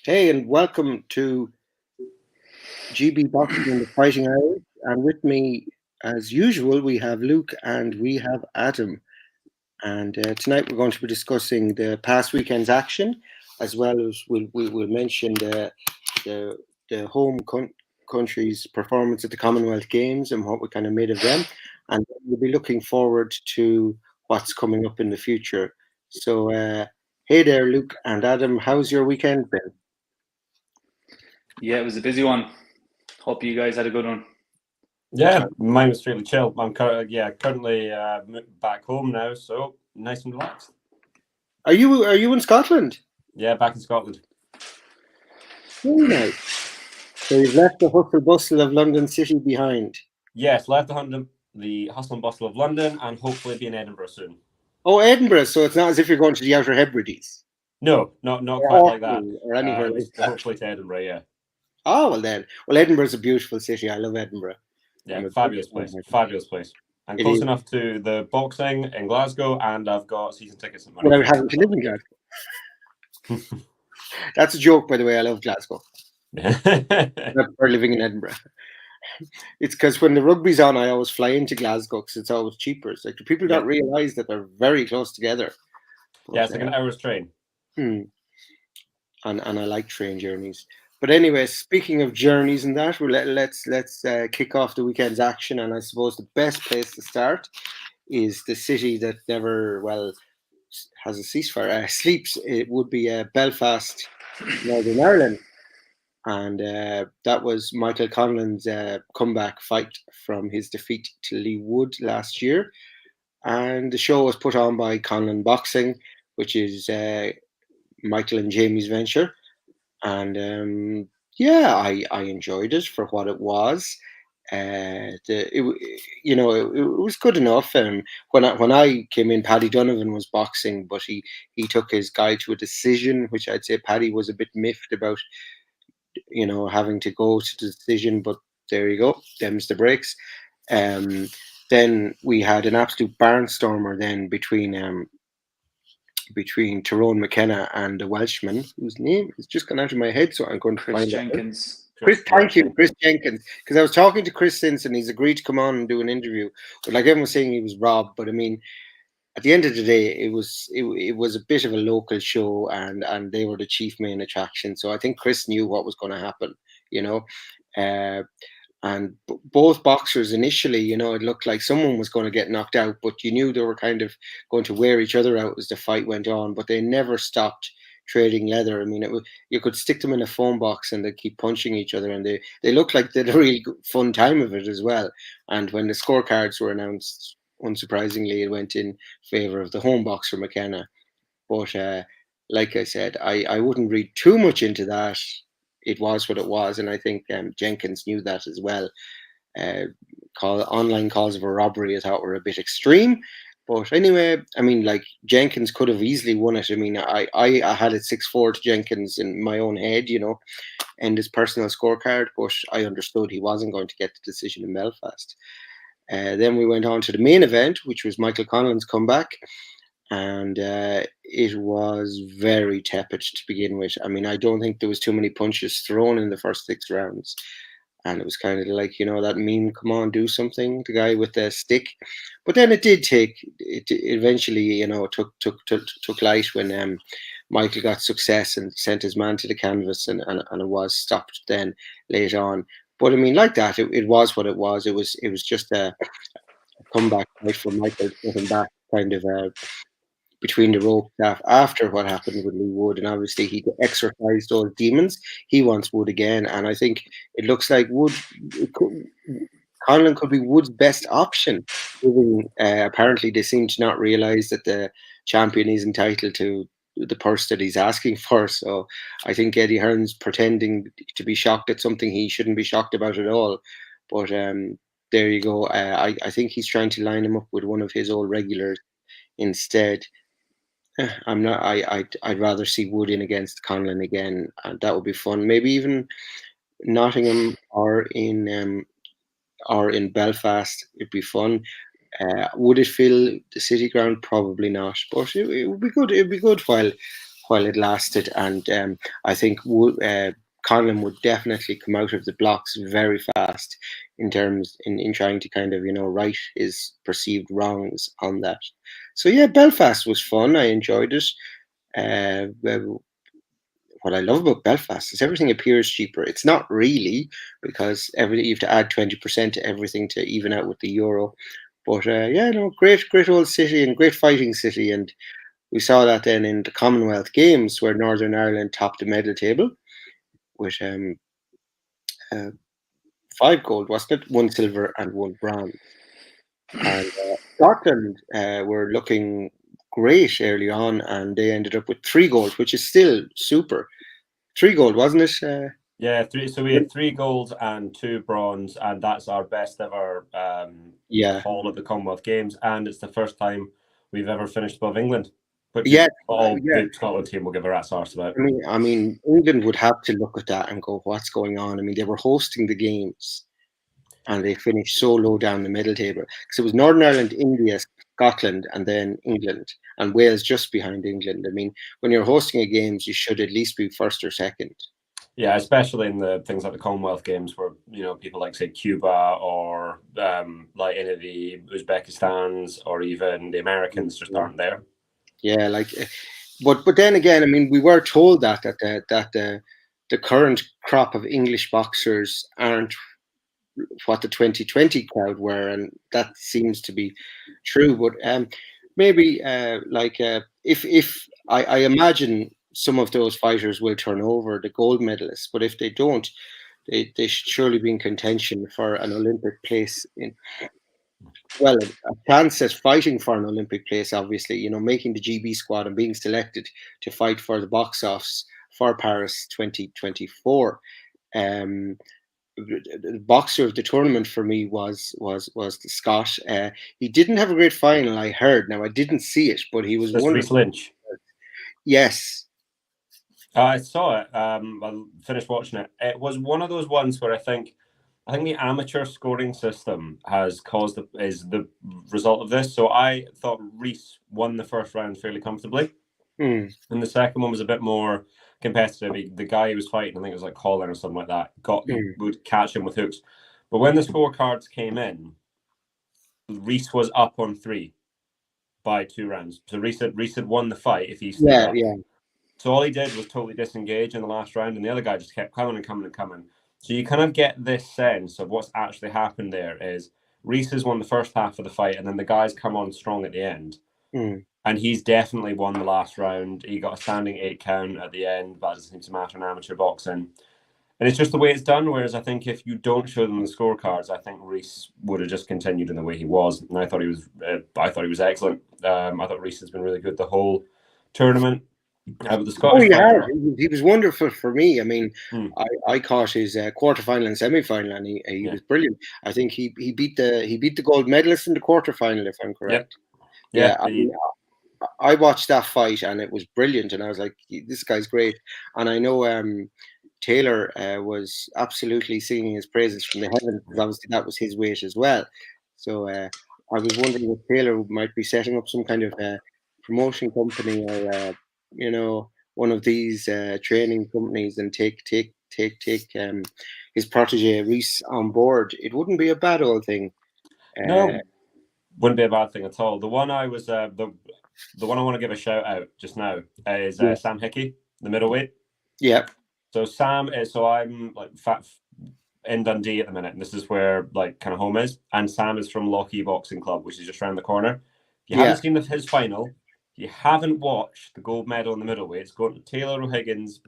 Hey, and welcome to GB Boxing and the Fighting Irish. And with me, as usual, we have Luke and we have Adam. And tonight we're going to be discussing the past weekend's action, as well as we'll mention the, the country's performance at the Commonwealth Games and what we kind of made of them. And we'll be looking forward to what's coming up in the future. So, hey there, Luke and Adam. How's your weekend been? Yeah, it was a busy one. Hope you guys had a good one. Yeah, mine was fairly chill. I'm currently back home now, so nice and relaxed. Are you in Scotland? Yeah, back in Scotland. Very nice. So you've left the hustle bustle of London City behind. Yes, left the hustle and bustle of London, and hopefully be in Edinburgh soon. Oh, Edinburgh. So it's not as if you're going to the Outer Hebrides. No, not Or quite like that. Orkney or anywhere like that. Hopefully to Edinburgh. Yeah. Oh well then. Well, Edinburgh's a beautiful city. I love Edinburgh. Yeah, fabulous place. Fabulous place. And close enough to the boxing in Glasgow, and I've got season tickets in Without having to live in Glasgow. That's a joke, by the way. I love Glasgow. For living in Edinburgh. It's because when the rugby's on, I always fly into Glasgow because it's always cheaper. It's like the people don't realise that they're very close together. But, yeah, it's like an hour's train. And I like train journeys. But anyway, speaking of journeys and that, let's kick off the weekend's action. And I suppose the best place to start is the city that never has a ceasefire sleeps. It would be Belfast, Northern Ireland. And that was Michael Conlan's comeback fight from his defeat to Lee Wood last year. And the show was put on by Conlan Boxing, which is Michael and Jamie's venture. And I enjoyed it for what it was. It was good enough. When I came in, Paddy Donovan was boxing, but he took his guy to a decision, which I'd say Paddy was a bit miffed about, having to go to the decision. But there you go, them's the breaks. Then we had an absolute barnstormer then between Tyrone McKenna and the Welshman, whose name is just gone out of my head, so I'm going to find Jenkins. Chris, thank you, Chris Jenkins. Because I was talking to Chris since, and he's agreed to come on and do an interview. But like everyone was saying, he was robbed. But I mean, at the end of the day, it was a bit of a local show, and they were the chief main attraction. So I think Chris knew what was going to happen, and both boxers initially, it looked like someone was going to get knocked out, but you knew they were kind of going to wear each other out as the fight went on. But they never stopped trading leather. I mean, you could stick them in a phone box and they keep punching each other, and they looked like they had a really fun time of it as well. And when the scorecards were announced, unsurprisingly, it went in favor of the home boxer McKenna. But like I said, I wouldn't read too much into that. It was what it was, and I think Jenkins knew that as well. Online calls of a robbery, I thought, were a bit extreme. But anyway, I mean, like, Jenkins could have easily won it. I mean, I had it 6-4 to Jenkins in my own head, and his personal scorecard, but I understood he wasn't going to get the decision in Belfast. Then we went on to the main event, which was Michael Conlan's comeback. And it was very tepid to begin with. I mean, I don't think there was too many punches thrown in the first 6 rounds. And it was kind of like, that meme, come on, do something, the guy with the stick. But then it eventually, took light when Michael got success and sent his man to the canvas, and it was stopped then late on. But I mean, like that, it was what it was. It was just a comeback fight for Michael to get him back kind of between the ropes after what happened with Lee Wood, and obviously he exercised those demons. He wants Wood again, and I think it looks like Conlan could be Wood's best option. Apparently, they seem to not realise that the champion is entitled to the purse that he's asking for. So I think Eddie Hearn's pretending to be shocked at something he shouldn't be shocked about at all. But there you go. I think he's trying to line him up with one of his old regulars instead. I'm not. I'd rather see Wood in against Conlan again. That would be fun. Maybe even Nottingham or in Belfast. It'd be fun. Would it fill the city ground? Probably not. But it would be good. It'd be good while while it lasted, and I think Conlon would definitely come out of the blocks very fast in trying to kind of right his perceived wrongs on that. So yeah, Belfast was fun. I enjoyed it. What I love about Belfast is everything appears cheaper. It's not really, because you have to add 20% to everything to even out with the euro. But yeah, no, great old city and great fighting city, and we saw that then in the Commonwealth Games where Northern Ireland topped the medal table with uh, 5 gold, wasn't it? 1 silver and 1 bronze. And Scotland were looking great early on, and they ended up with 3 gold, which is still super. 3 gold, wasn't it? Yeah, 3. So we had 3 golds and 2 bronze, and that's our best ever haul at the Commonwealth Games, and it's the first time we've ever finished above England, which is all the Scotland team will give a rat's arse about. I mean, England would have to look at that and go, "What's going on?" I mean, they were hosting the games, and they finished so low down the middle table because it was Northern Ireland, India, Scotland, and then England, and Wales just behind England. I mean, when you're hosting a games, you should at least be first or second. Yeah, especially in the things like the Commonwealth Games, where people like say Cuba or like any of the Uzbekistans or even the Americans just aren't there. Yeah, but then again, I mean, we were told that the current crop of English boxers aren't what the 2020 crowd were, and that seems to be true. But maybe if I imagine some of those fighters will turn over the gold medalists, but if they don't, they should surely be in contention for an Olympic place a chance at fighting for an Olympic place, obviously, making the GB squad and being selected to fight for the box office for Paris 2024. The boxer of the tournament for me was the Scot. He didn't have a great final, I heard. Now I didn't see it, but he was wonderful. Rhys Lynch. Yes. I saw it. I finished watching it. It was one of those ones where I think the amateur scoring system is the result of this. So I thought Rhys won the first round fairly comfortably. And the second one was a bit more competitive. The guy he was fighting, I think it was like Colin or something like that, would catch him with hooks. But when the scorecards came in, Rhys was up on 3 by 2 rounds. So Rhys had won the fight if he stood up. Yeah. So all he did was totally disengage in the last round, and the other guy just kept coming and coming and coming. So you kind of get this sense of what's actually happened there is Rhys has won the first half of the fight, and then the guys come on strong at the end. And he's definitely won the last round. He got a standing 8 count at the end, but it doesn't seem to matter in amateur boxing. And it's just the way it's done, whereas I think if you don't show them the scorecards, I think Rhys would have just continued in the way he was. And I thought he was excellent. I thought Rhys has been really good the whole tournament. With the Scottish he was wonderful for me. I mean, I caught his quarterfinal and semi-final, and he was brilliant. I think he beat the gold medalist in the quarterfinal, if I'm correct. Yep. I watched that fight and it was brilliant, and I was like, this guy's great. And I know Taylor was absolutely singing his praises from the heavens, because obviously that was his weight as well. So I was wondering if Taylor might be setting up some kind of promotion company or one of these training companies and take his protege Rhys on board. It wouldn't be a bad old thing. No, wouldn't be a bad thing at all. The one I was the one I want to give a shout out just now is Sam Hickey, the middleweight. Yeah. So I'm like fat in Dundee at the minute, and this is where like kind of home is. And Sam is from Lochee Boxing Club, which is just around the corner. If you haven't seen his final, if you haven't watched the gold medal in the middleweights, go to Taylor O'Higgins,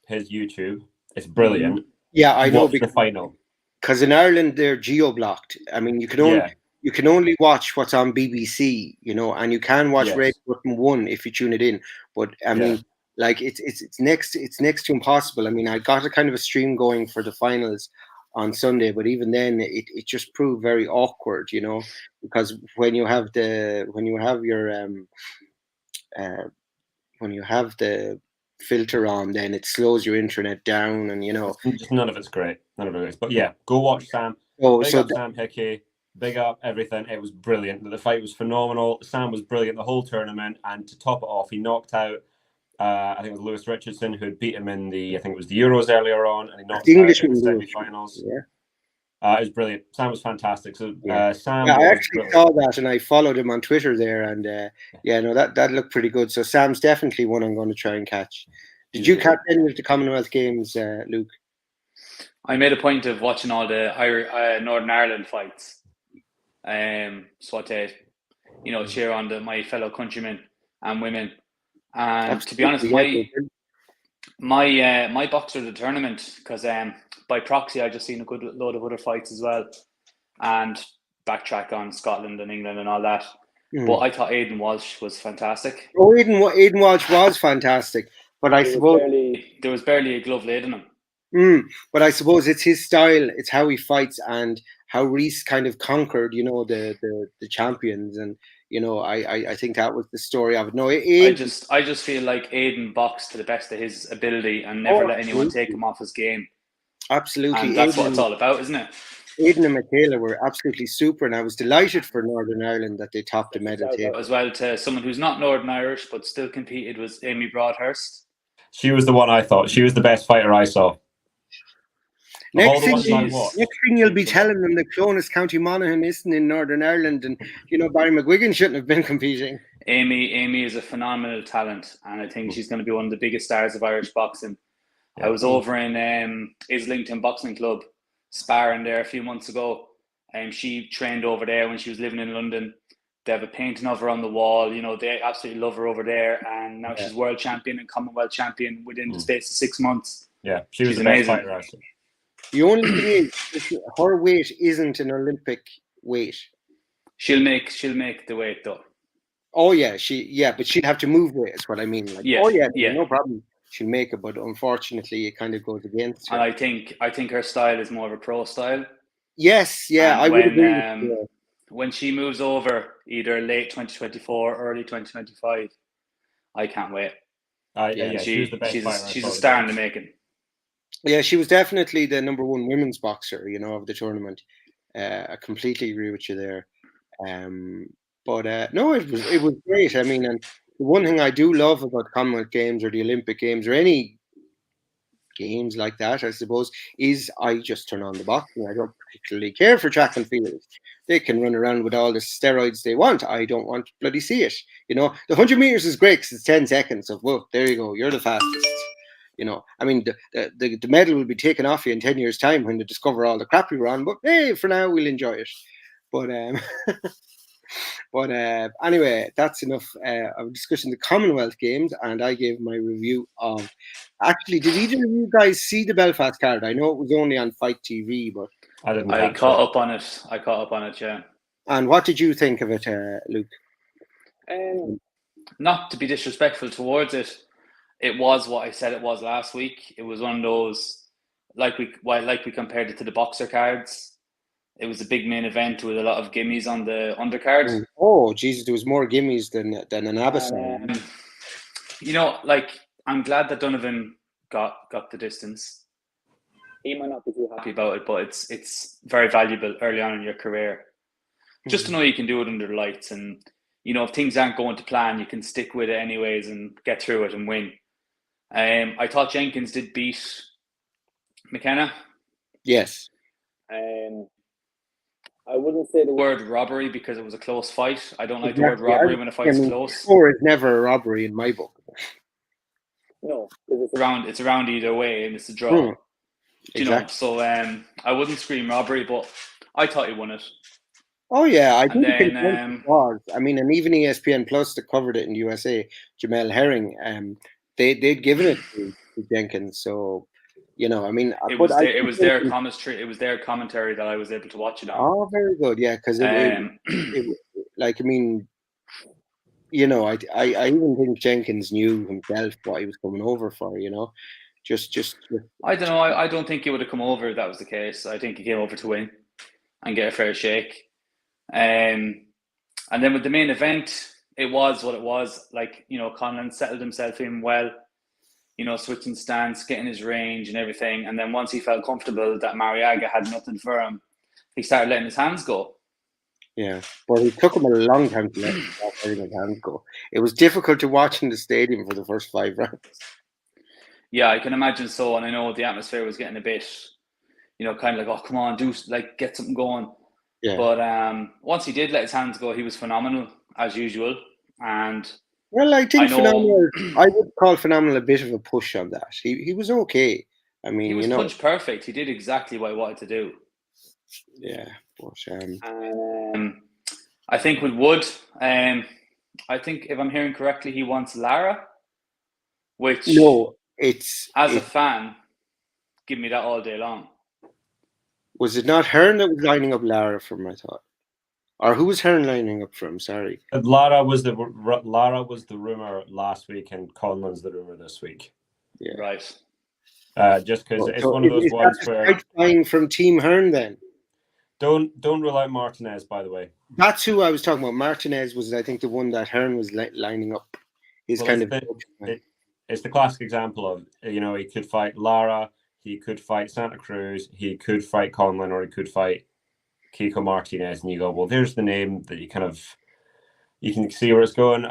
his YouTube. It's brilliant. Yeah, I know. The final. Because in Ireland they're geo-blocked. I mean, you can only watch what's on BBC, and you can watch Red Button 1 if you tune it in. But I mean, like it's next to impossible. I mean, I got a kind of a stream going for the finals on Sunday, but even then it just proved very awkward, because when you have the filter on, then it slows your internet down, and just none of it's great. But yeah, go watch Sam. Sam Hickey. Big up everything. It was brilliant. The fight was phenomenal. Sam was brilliant the whole tournament, and to top it off, he knocked out I think it was Lewis Richardson who had beat him in I think it was the Euros earlier on, and he knocked The him out in Englishman, the semi-finals. yeah. It was brilliant. Sam was fantastic. So Sam Yeah, I was actually brilliant. saw that and I followed him on Twitter there, and no, that looked pretty good. So Sam's definitely one I'm going to try and catch. Did you catch any of the Commonwealth Games, Luke? I made a point of watching all the Northern Ireland fights. So to cheer on my fellow countrymen and women. And Absolutely, to be honest, my boxer of the tournament, because by proxy I just seen a good load of other fights as well, and backtrack on Scotland and England and all that. But I thought Aidan Walsh was fantastic. Oh, Aidan Walsh was fantastic, but I suppose there was barely a glove laid on him. But I suppose it's his style, it's how he fights, and how Reese kind of conquered, the champions, and I think that was the story of it. No, I just feel like Aidan boxed to the best of his ability and never let anyone take him off his game. Absolutely, and that's what it's all about, isn't it? Aidan and Michaela were absolutely super, and I was delighted for Northern Ireland that they topped the medal table. As well, to someone who's not Northern Irish but still competed, was Amy Broadhurst. She was the one I thought. She was the best fighter I saw. Next thing you'll be telling them that Clonus County Monaghan isn't in Northern Ireland, and Barry McGuigan shouldn't have been competing. Amy is a phenomenal talent, and I think she's going to be one of the biggest stars of Irish boxing. I was over in Islington Boxing Club sparring there a few months ago, and she trained over there when she was living in London. They have a painting of her on the wall. They absolutely love her over there, and now she's world champion and Commonwealth champion within the space of 6 months. Yeah, she's amazing. Best fighter, actually. The only thing is, her weight isn't an Olympic weight. She'll make the weight though. Oh yeah, but she'd have to move weight. Is what I mean. No problem. She'll make it, but unfortunately, it kind of goes against her. And I think her style is more of a pro style. Yes, yeah, I would agree. When she moves over, either late 2024, early 2025, I can't wait. She's the best fighter. She's a star in the making. Yeah, she was definitely the number one women's boxer, of the tournament. I completely agree with you there. But no, it was great. I mean, and the one thing I do love about Commonwealth Games or the Olympic Games or any games like that, I suppose, is I just turn on the boxing. I don't particularly care for track and field. They can run around with all the steroids they want. I don't want to bloody see it. The 100 meters is great because it's 10 seconds of, whoa, there you go, you're the fastest. I mean, the medal will be taken off you in 10 years' time when they discover all the crap you were on. But hey, for now, we'll enjoy it. But anyway, that's enough of discussing the Commonwealth Games, and I gave my review of. Actually, did either of you guys see the Belfast card? I know it was only on Fight TV, but I caught up on it. Yeah. And what did you think of it, Luke? Not to be disrespectful towards it. It was what I said it was last week. It was one of those, like we compared it to the boxer cards. It was a big main event with a lot of gimmies on the undercard. Oh, Jesus, there was more gimmies than an Abbasan. I'm glad that Donovan got the distance. He might not be too happy about it, but it's very valuable early on in your career. Just to know you can do it under the lights, and if things aren't going to plan, you can stick with it anyways and get through it and win. I thought Jenkins did beat McKenna. Yes. I wouldn't say the word robbery because it was a close fight. I don't like the word robbery when a fight's close. Or it's never a robbery in my book. No, it's around either way, and it's a draw. Exactly. So I wouldn't scream robbery, but I thought he won it. Oh yeah, I think it was. I mean, and even ESPN Plus that covered it in the USA, Jamel Herring, they'd given it to Jenkins. So, I mean, it was their commentary. It was their commentary that I was able to watch it on. Oh, very good. Yeah, because I even think Jenkins knew himself what he was coming over for. Just. I don't know. I don't think he would have come over if that was the case. I think he came over to win and get a fair shake. And then with the main event, it was what it was. Conlon settled himself in well. Switching stance, getting his range and everything. And then once he felt comfortable that Mariaga had nothing for him, he started letting his hands go. Yeah, but it took him a long time to let his hands go. It was difficult to watch in the stadium for the first 5 rounds. Yeah, I can imagine so, and I know the atmosphere was getting a bit, kind of like, oh, come on, get something going. Yeah. But once he did let his hands go, he was phenomenal as usual. And Well, I think I know phenomenal. I would call phenomenal a bit of a push on that. He was okay. I mean, he was punch perfect. He did exactly what he wanted to do. Yeah, but I think with Wood, I think if I'm hearing correctly, he wants Lara, which no, a fan, give me that all day long. Was it not Hearn that was lining up Lara for him, I thought? Or who was Hearn lining up for him? Sorry. Lara was the rumor last week, and Conlon's the rumor this week. Yeah. Right. Just because it's one of those ones where flying from Team Hearn then. Don't rule out Martinez, by the way. That's who I was talking about. Martinez was, I think, the one that Hearn was lining up. It's the classic example of, he could fight Lara, he could fight Santa Cruz, he could fight Conlon, or he could fight Kiko Martinez, and you go, well, there's the name that you can see where it's going.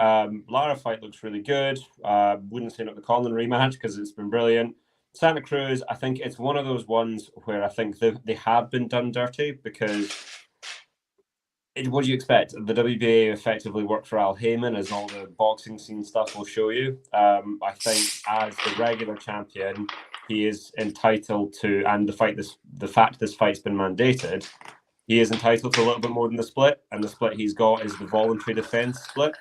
Lara fight looks really good. Wouldn't say not the Conlon rematch because it's been brilliant. Santa Cruz, I think it's one of those ones where I think they have been done dirty because what do you expect? The WBA effectively worked for Al Heyman, as all the boxing scene stuff will show you. I think as the regular champion, he is entitled to, and the fact this fight's been mandated, he is entitled to a little bit more than the split, and the split he's got is the voluntary defense split.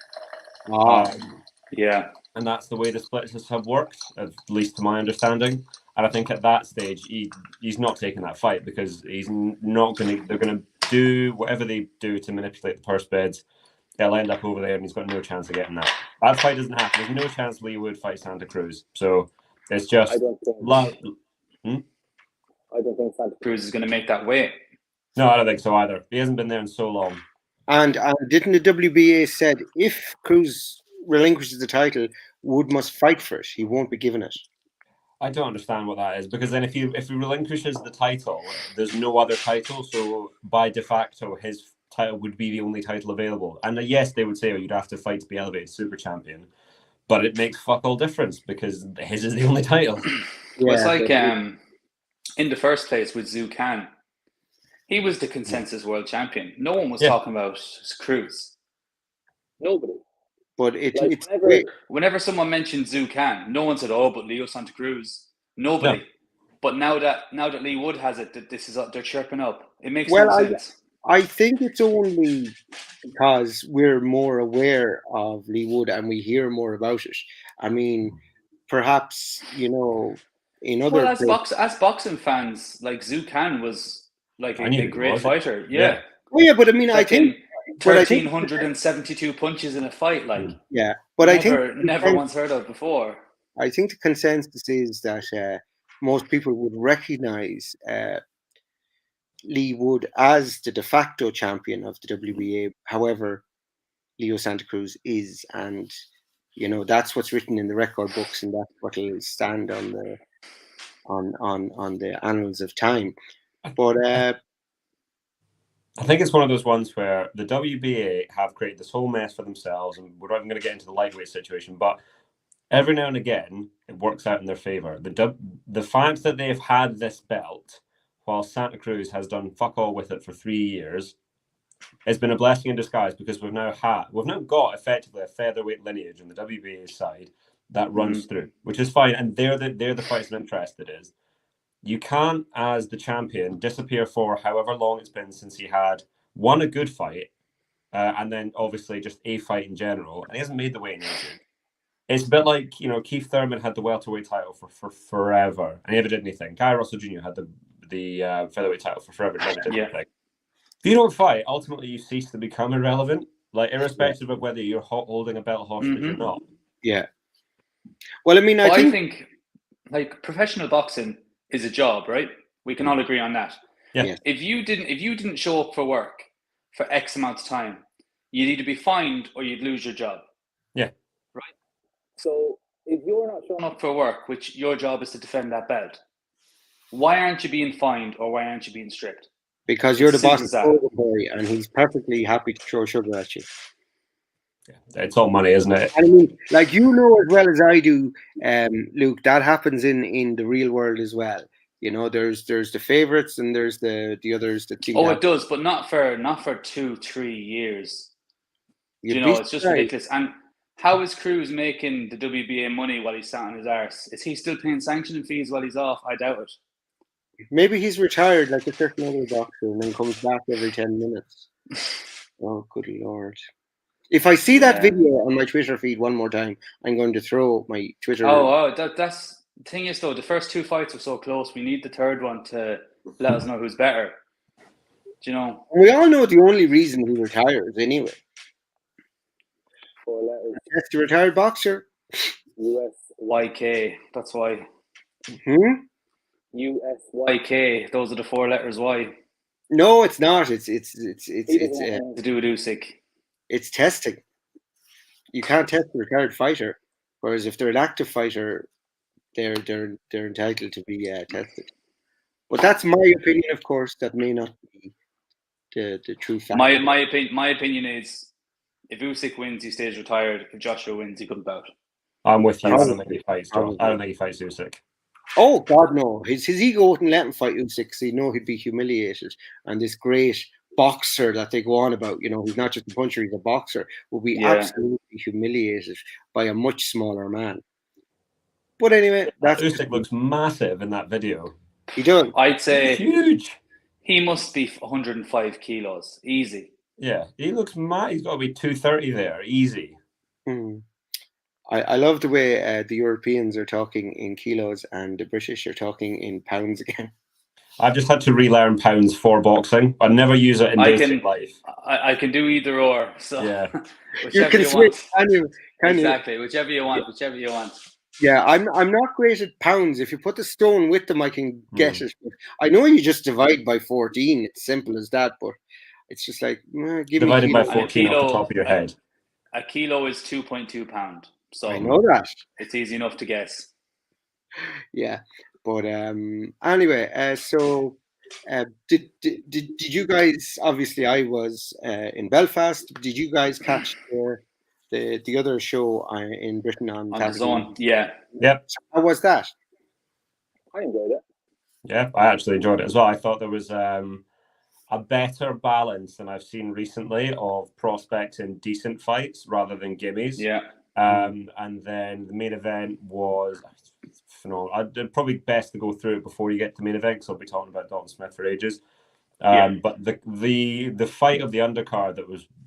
Yeah. And that's the way the splits have worked, at least to my understanding. And I think at that stage, he's not taking that fight because he's not going to. They're going to do whatever they do to manipulate the purse bids. They'll end up over there, and he's got no chance of getting that. That fight doesn't happen. There's no chance Lee would fight Santa Cruz. So it's just. I don't think Santa Cruz is going to make that weight. No, I don't think so either. He hasn't been there in so long. And didn't the WBA said if Cruz relinquishes the title, Wood must fight for it. He won't be given it. I don't understand what that is, because then if he relinquishes the title, there's no other title, so by de facto his title would be the only title available. And yes, they would say, you'd have to fight to be elevated super champion, but it makes fuck all difference because his is the only title. Well, it's like in the first place with Zhu Kan, he was the consensus world champion. No one was talking about Cruz. Nobody. But whenever someone mentioned Zhu Kan, no one said, "Oh, but Leo Santa Cruz." Nobody. No. But now that Lee Wood has it, that this is they're chirping up. It makes no sense. I think it's only because we're more aware of Lee Wood and we hear more about it. I mean, perhaps in other as boxing fans, like Zhu Kan was like a great fighter. Yeah. Oh yeah, but I mean, I think 1,372 punches in a fight, like but I think never once heard of before. I think the consensus is that most people would recognize Lee Wood as the de facto champion of the WBA. However, Leo Santa Cruz is, and that's what's written in the record books, and that's what will stand on the annals of time. But I think it's one of those ones where the WBA have created this whole mess for themselves, and we're not even going to get into the lightweight situation, but every now and again, it works out in their favor. The fact that they've had this belt while Santa Cruz has done fuck all with it for 3 years has been a blessing in disguise, because we've now got effectively a featherweight lineage on the WBA side that runs through, which is fine, and they're the fights of interest it is. You can't, as the champion, disappear for however long it's been since he had won a good fight, and then obviously just a fight in general, and he hasn't made the weight in ages. It's a bit like, Keith Thurman had the welterweight title for forever, and he never did anything. Guy Russell Jr. had the featherweight title for forever, never did anything. If you don't fight, ultimately you cease to become irrelevant, like irrespective of whether you're holding a belt hostage or not. Yeah. Well, I mean, I think like professional boxing is a job, right? We can all agree on that. Yeah. If you didn't show up for work for X amount of time, you'd either be fined or you'd lose your job. Yeah. Right. So if you're not showing up for work, which your job is to defend that belt, why aren't you being fined or why aren't you being stripped? because you're the It's simple boss of as that. Golden Boy, and he's perfectly happy to throw sugar at you. Yeah, it's all money, isn't it? And I mean, like you know as well as I do, Luke, that happens in the real world as well. You know, there's the favorites and there's the others that seem to Oh, have. it does, but not for 2-3 years. You'd be It's just surprised. ridiculous. And how is Cruz making the WBA money while he's sat on his arse? Is he still paying sanctioning fees while he's off? I doubt it. Maybe he's retired like a certain other boxer and then comes back every 10 minutes. Oh, good lord. If I see that video on my Twitter feed one more time, I'm going to throw my Twitter. That's the thing is though, the first 2 fights were so close. We need the third one to let us know who's better. Do you know? We all know the only reason he retires anyway. 4 letters. That's the retired boxer. USYK. That's why. USYK. Those are the 4 letters. Why? No, it's not. It's to do with Usyk. It's testing. You can't test a retired fighter, whereas if they're an active fighter, they're entitled to be tested. But that's my opinion, of course. That may not be the true fact. My opinion is, if Usyk wins, he stays retired. If Joshua wins, he comes out. I'm with you. I don't think he fights Usyk. Oh God, no! His ego wouldn't let him fight Usyk because he'd know he'd be humiliated. And this great boxer that they go on about, you know, he's not just a puncher; he's a boxer. Will be absolutely humiliated by a much smaller man. But anyway, Usyk looks massive in that video. He does. I'd say huge. He must be 105 kilos, easy. Yeah, he looks mad. He's got to be 230 there, easy. I love the way the Europeans are talking in kilos and the British are talking in pounds again. I've just had to relearn pounds for boxing. I never use it in basic life. I can do either or. So yeah, you can switch. Can you? Exactly. Whichever you want. Yeah, I'm not great at pounds. If you put the stone with them, I can get it. I know you just divide by 14. It's simple as that, but it's just like give divided me by 14 off the top of your head. A kilo is 2.2 pounds. So I know that. It's easy enough to guess. Yeah, but anyway, so did you guys? Obviously, I was in Belfast. Did you guys catch the other show in Britain on the Zone? Yeah. Yep. So how was that? I enjoyed it. Yeah, I actually enjoyed it as well. I thought there was a better balance than I've seen recently of prospects in decent fights rather than gimmies. Yeah. And then the main event was phenomenal. I'd probably best to go through it before you get to the main event because I'll be talking about Dalton Smith for ages. But the fight of the undercard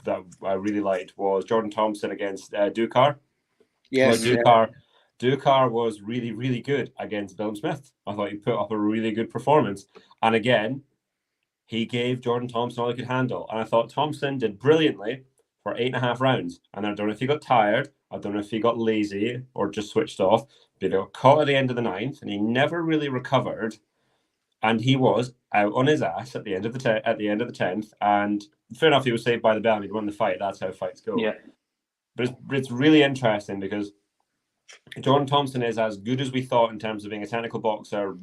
that I really liked was Jordan Thompson against Dukar. Yes, Dukar was really, really good against Dalton Smith. I thought he put up a really good performance. And again, he gave Jordan Thompson all he could handle. And I thought Thompson did brilliantly for 8.5 rounds. And I don't know if he got tired. I don't know if he got lazy or just switched off. But he got caught at the end of the 9th and he never really recovered. And he was out on his ass at the end of the 10th. And fair enough, he was saved by the bell and he'd won the fight. That's how fights go. Yeah. But it's really interesting because Jordan Thompson is as good as we thought in terms of being a technical boxer,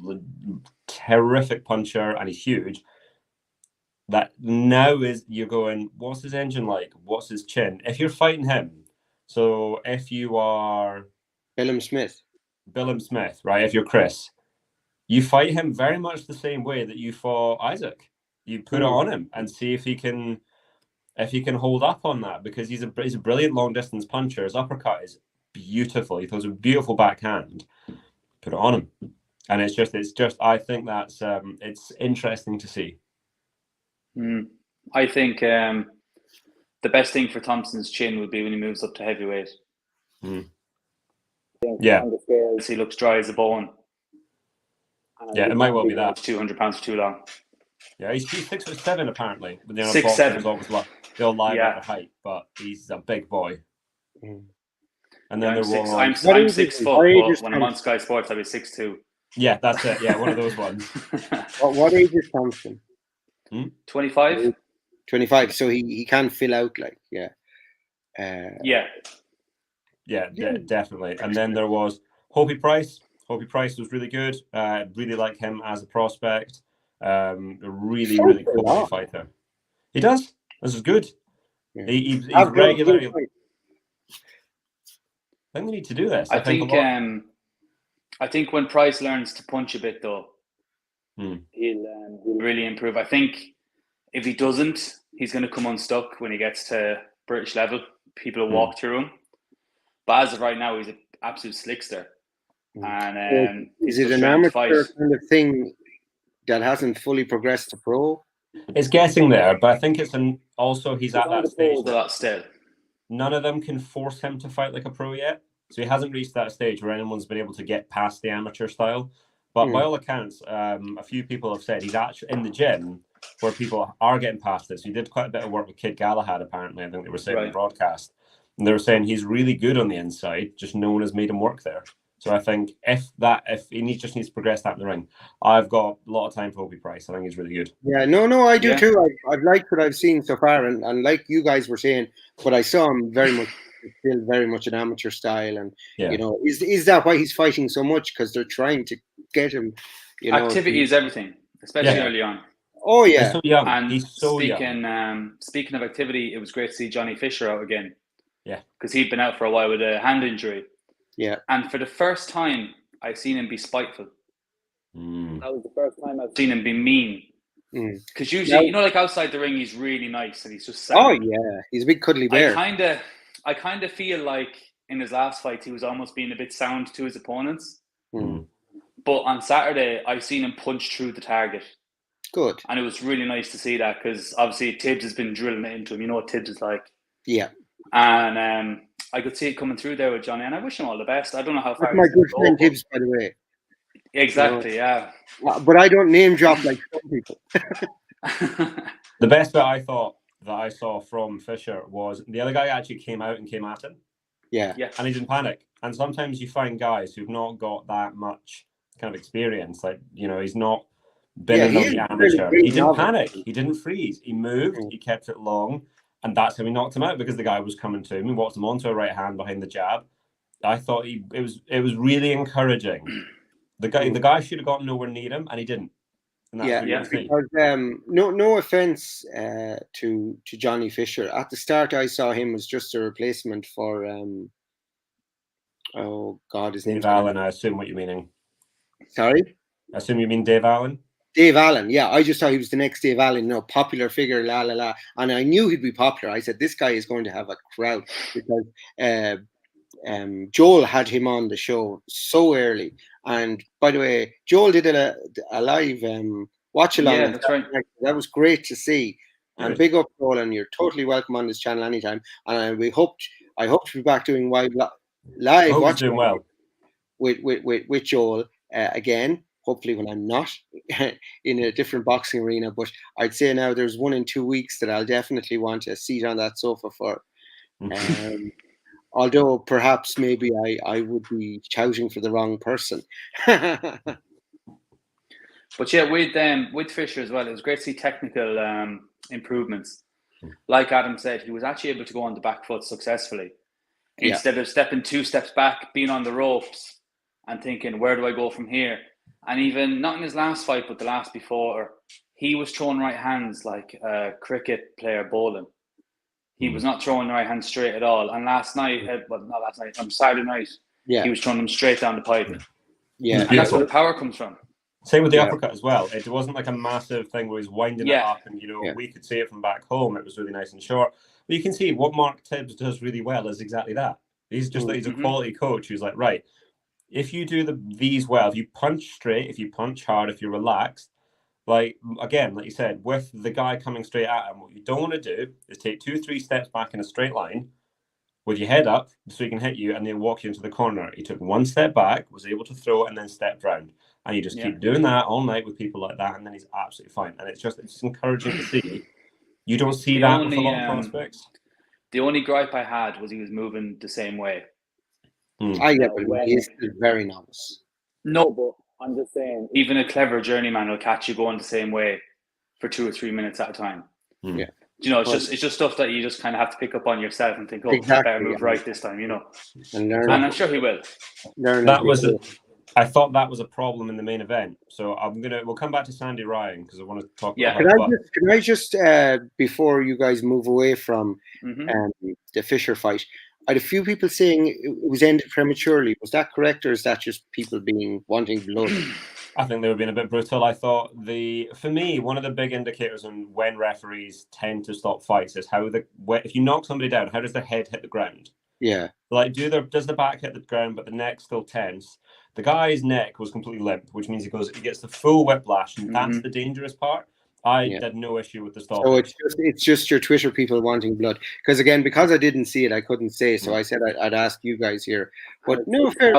terrific puncher, and he's huge. That now is you're going, what's his engine like? What's his chin? If you're fighting him, so if you are Billum Smith, right? If you're Chris, you fight him very much the same way that you fought Isaac. You put it on him and see if he can hold up on that because he's a brilliant long distance puncher. His uppercut is beautiful. He throws a beautiful backhand. Put it on him, and it's just. I think that's it's interesting to see. I think the best thing for Thompson's chin would be when he moves up to heavyweight. Yeah, on the scales, he looks dry as a bone. Yeah, it might well be that. 200 pounds for too long. Yeah, he's 6'7" apparently. But 6'7". They'll lie about the height, but he's a big boy. And then I'm 6 foot, but when I'm on Sky Sports, I'll be 6'2". Yeah, that's it. Yeah, one of those ones. What age is Thompson? 25. 25. So he can fill out definitely. And then there was Hopey Price. Hopey Price was really good. Really like him as a prospect. A really, really quality fighter. He does. This is good. Yeah. He's regularly. I think we need to do this. I think when Price learns to punch a bit, though, he'll really improve. I think if he doesn't, he's going to come unstuck when he gets to British level. People will walk through him. But as of right now, he's an absolute slickster. And is it an amateur kind of thing that hasn't fully progressed to pro? It's getting there, but I think it's also he's at that stage. A lot still. None of them can force him to fight like a pro yet. So he hasn't reached that stage where anyone's been able to get past the amateur style. But by all accounts, a few people have said he's actually in the gym where people are getting past this. He did quite a bit of work with Kid Galahad, apparently. I think they were saying in the broadcast. And they were saying he's really good on the inside, just no one has made him work there. So I think if he just needs to progress that in the ring, I've got a lot of time for Opie Price. I think he's really good. Yeah, no, I do too. I've liked what I've seen so far, and like you guys were saying, what I saw him still very much an amateur style, and you know, is that why he's fighting so much? Because they're trying to get him. You know, activity is everything, especially early on. Oh yeah, he's so young. And he's so young. Speaking of activity, it was great to see Johnny Fisher out again. Yeah, because he'd been out for a while with a hand injury. Yeah, and for the first time, I've seen him be spiteful. That was the first time I've seen him be mean. Because usually, you know, like outside the ring, he's really nice and he's just sad. Oh yeah, he's a big cuddly bear. I kind of feel like in his last fight, he was almost being a bit sound to his opponents. But on Saturday, I've seen him punch through the target. Good. And it was really nice to see that because obviously Tibbs has been drilling it into him. You know what Tibbs is like. Yeah. And I could see it coming through there with Johnny, and I wish him all the best. I don't know how far. That's my good friend Tibbs, by the way. Exactly, you know? Yeah. But I don't name drop like some people. The best bit I thought that I saw from Fisher was the other guy actually came out and came at him. Yeah. And he didn't panic. And sometimes you find guys who've not got that much kind of experience. Like, you know, he's not been in the amateur. He didn't panic. He didn't freeze. He moved. He kept it long. And that's how he knocked him out because the guy was coming to him. He walked him onto a right hand behind the jab. I thought it was really encouraging. The guy should have gotten nowhere near him, and he didn't. And that's because no offense to Johnny Fisher. At the start, I saw him as just a replacement for his name. Dave Allen. I assume what you're meaning. Sorry, I assume you mean Dave Allen. Dave Allen, yeah. I just thought he was the next Dave Allen, you know, popular figure, la la la. And I knew he'd be popular. I said, this guy is going to have a crowd because Joel had him on the show so early. And by the way, Joel did a live watch along. Yeah, that's right. That was great to see. And big up, Joel, and you're totally welcome on this channel anytime. And I hope to be back doing live watch doing well with Joel again. Hopefully when I'm not in a different boxing arena. But I'd say now there's 1 in 2 weeks that I'll definitely want a seat on that sofa for. Although perhaps maybe I would be shouting for the wrong person. But yeah, with Fisher as well, it was great to see technical improvements. Like Adam said, he was actually able to go on the back foot successfully. Instead of stepping 2 steps back, being on the ropes and thinking, where do I go from here? And even, not in his last fight, but the last before, he was throwing right hands like a cricket player bowling. He was not throwing the right hand straight at all. And Saturday night, he was throwing them straight down the pipe. Yeah. And that's where the power comes from. Same with the uppercut as well. It wasn't like a massive thing where he's winding it up and, you know, we could see it from back home. It was really nice and short. But you can see what Mark Tibbs does really well is exactly that. He's just he's a quality coach who's like, right, if you do these well, if you punch straight, if you punch hard, if you're relaxed, like, again, like you said, with the guy coming straight at him, what you don't want to do is take 2-3 steps back in a straight line with your head up so he can hit you and then walk you into the corner. He took 1 step back, was able to throw it, and then stepped round. And you just keep doing that all night with people like that, and then he's absolutely fine. And it's encouraging to see. You don't see that with a lot of prospects. The only gripe I had was he was moving the same way. But he's very novice. No, but I'm just saying, even a clever journeyman will catch you going the same way for 2 or 3 minutes at a time. Yeah. You know, it's just stuff that you just kind of have to pick up on yourself and think, I better move right this time, you know. And I'm sure he will. That I thought that was a problem in the main event. So we'll come back to Sandy Ryan because I want to talk about Can I just before you guys move away from the Fisher fight, I had a few people saying it was ended prematurely. Was that correct, or is that just people wanting blood? I think they were being a bit brutal. I thought for me, one of the big indicators on when referees tend to stop fights is if you knock somebody down, how does their head hit the ground? Yeah. Like, does the back hit the ground, but the neck's still tense? The guy's neck was completely limp, which means he gets the full whiplash, and that's the dangerous part. I had no issue with the stoppage. So it's just your Twitter people wanting blood. Because I didn't see it, I couldn't say. So I said I'd ask you guys here. But no, fair.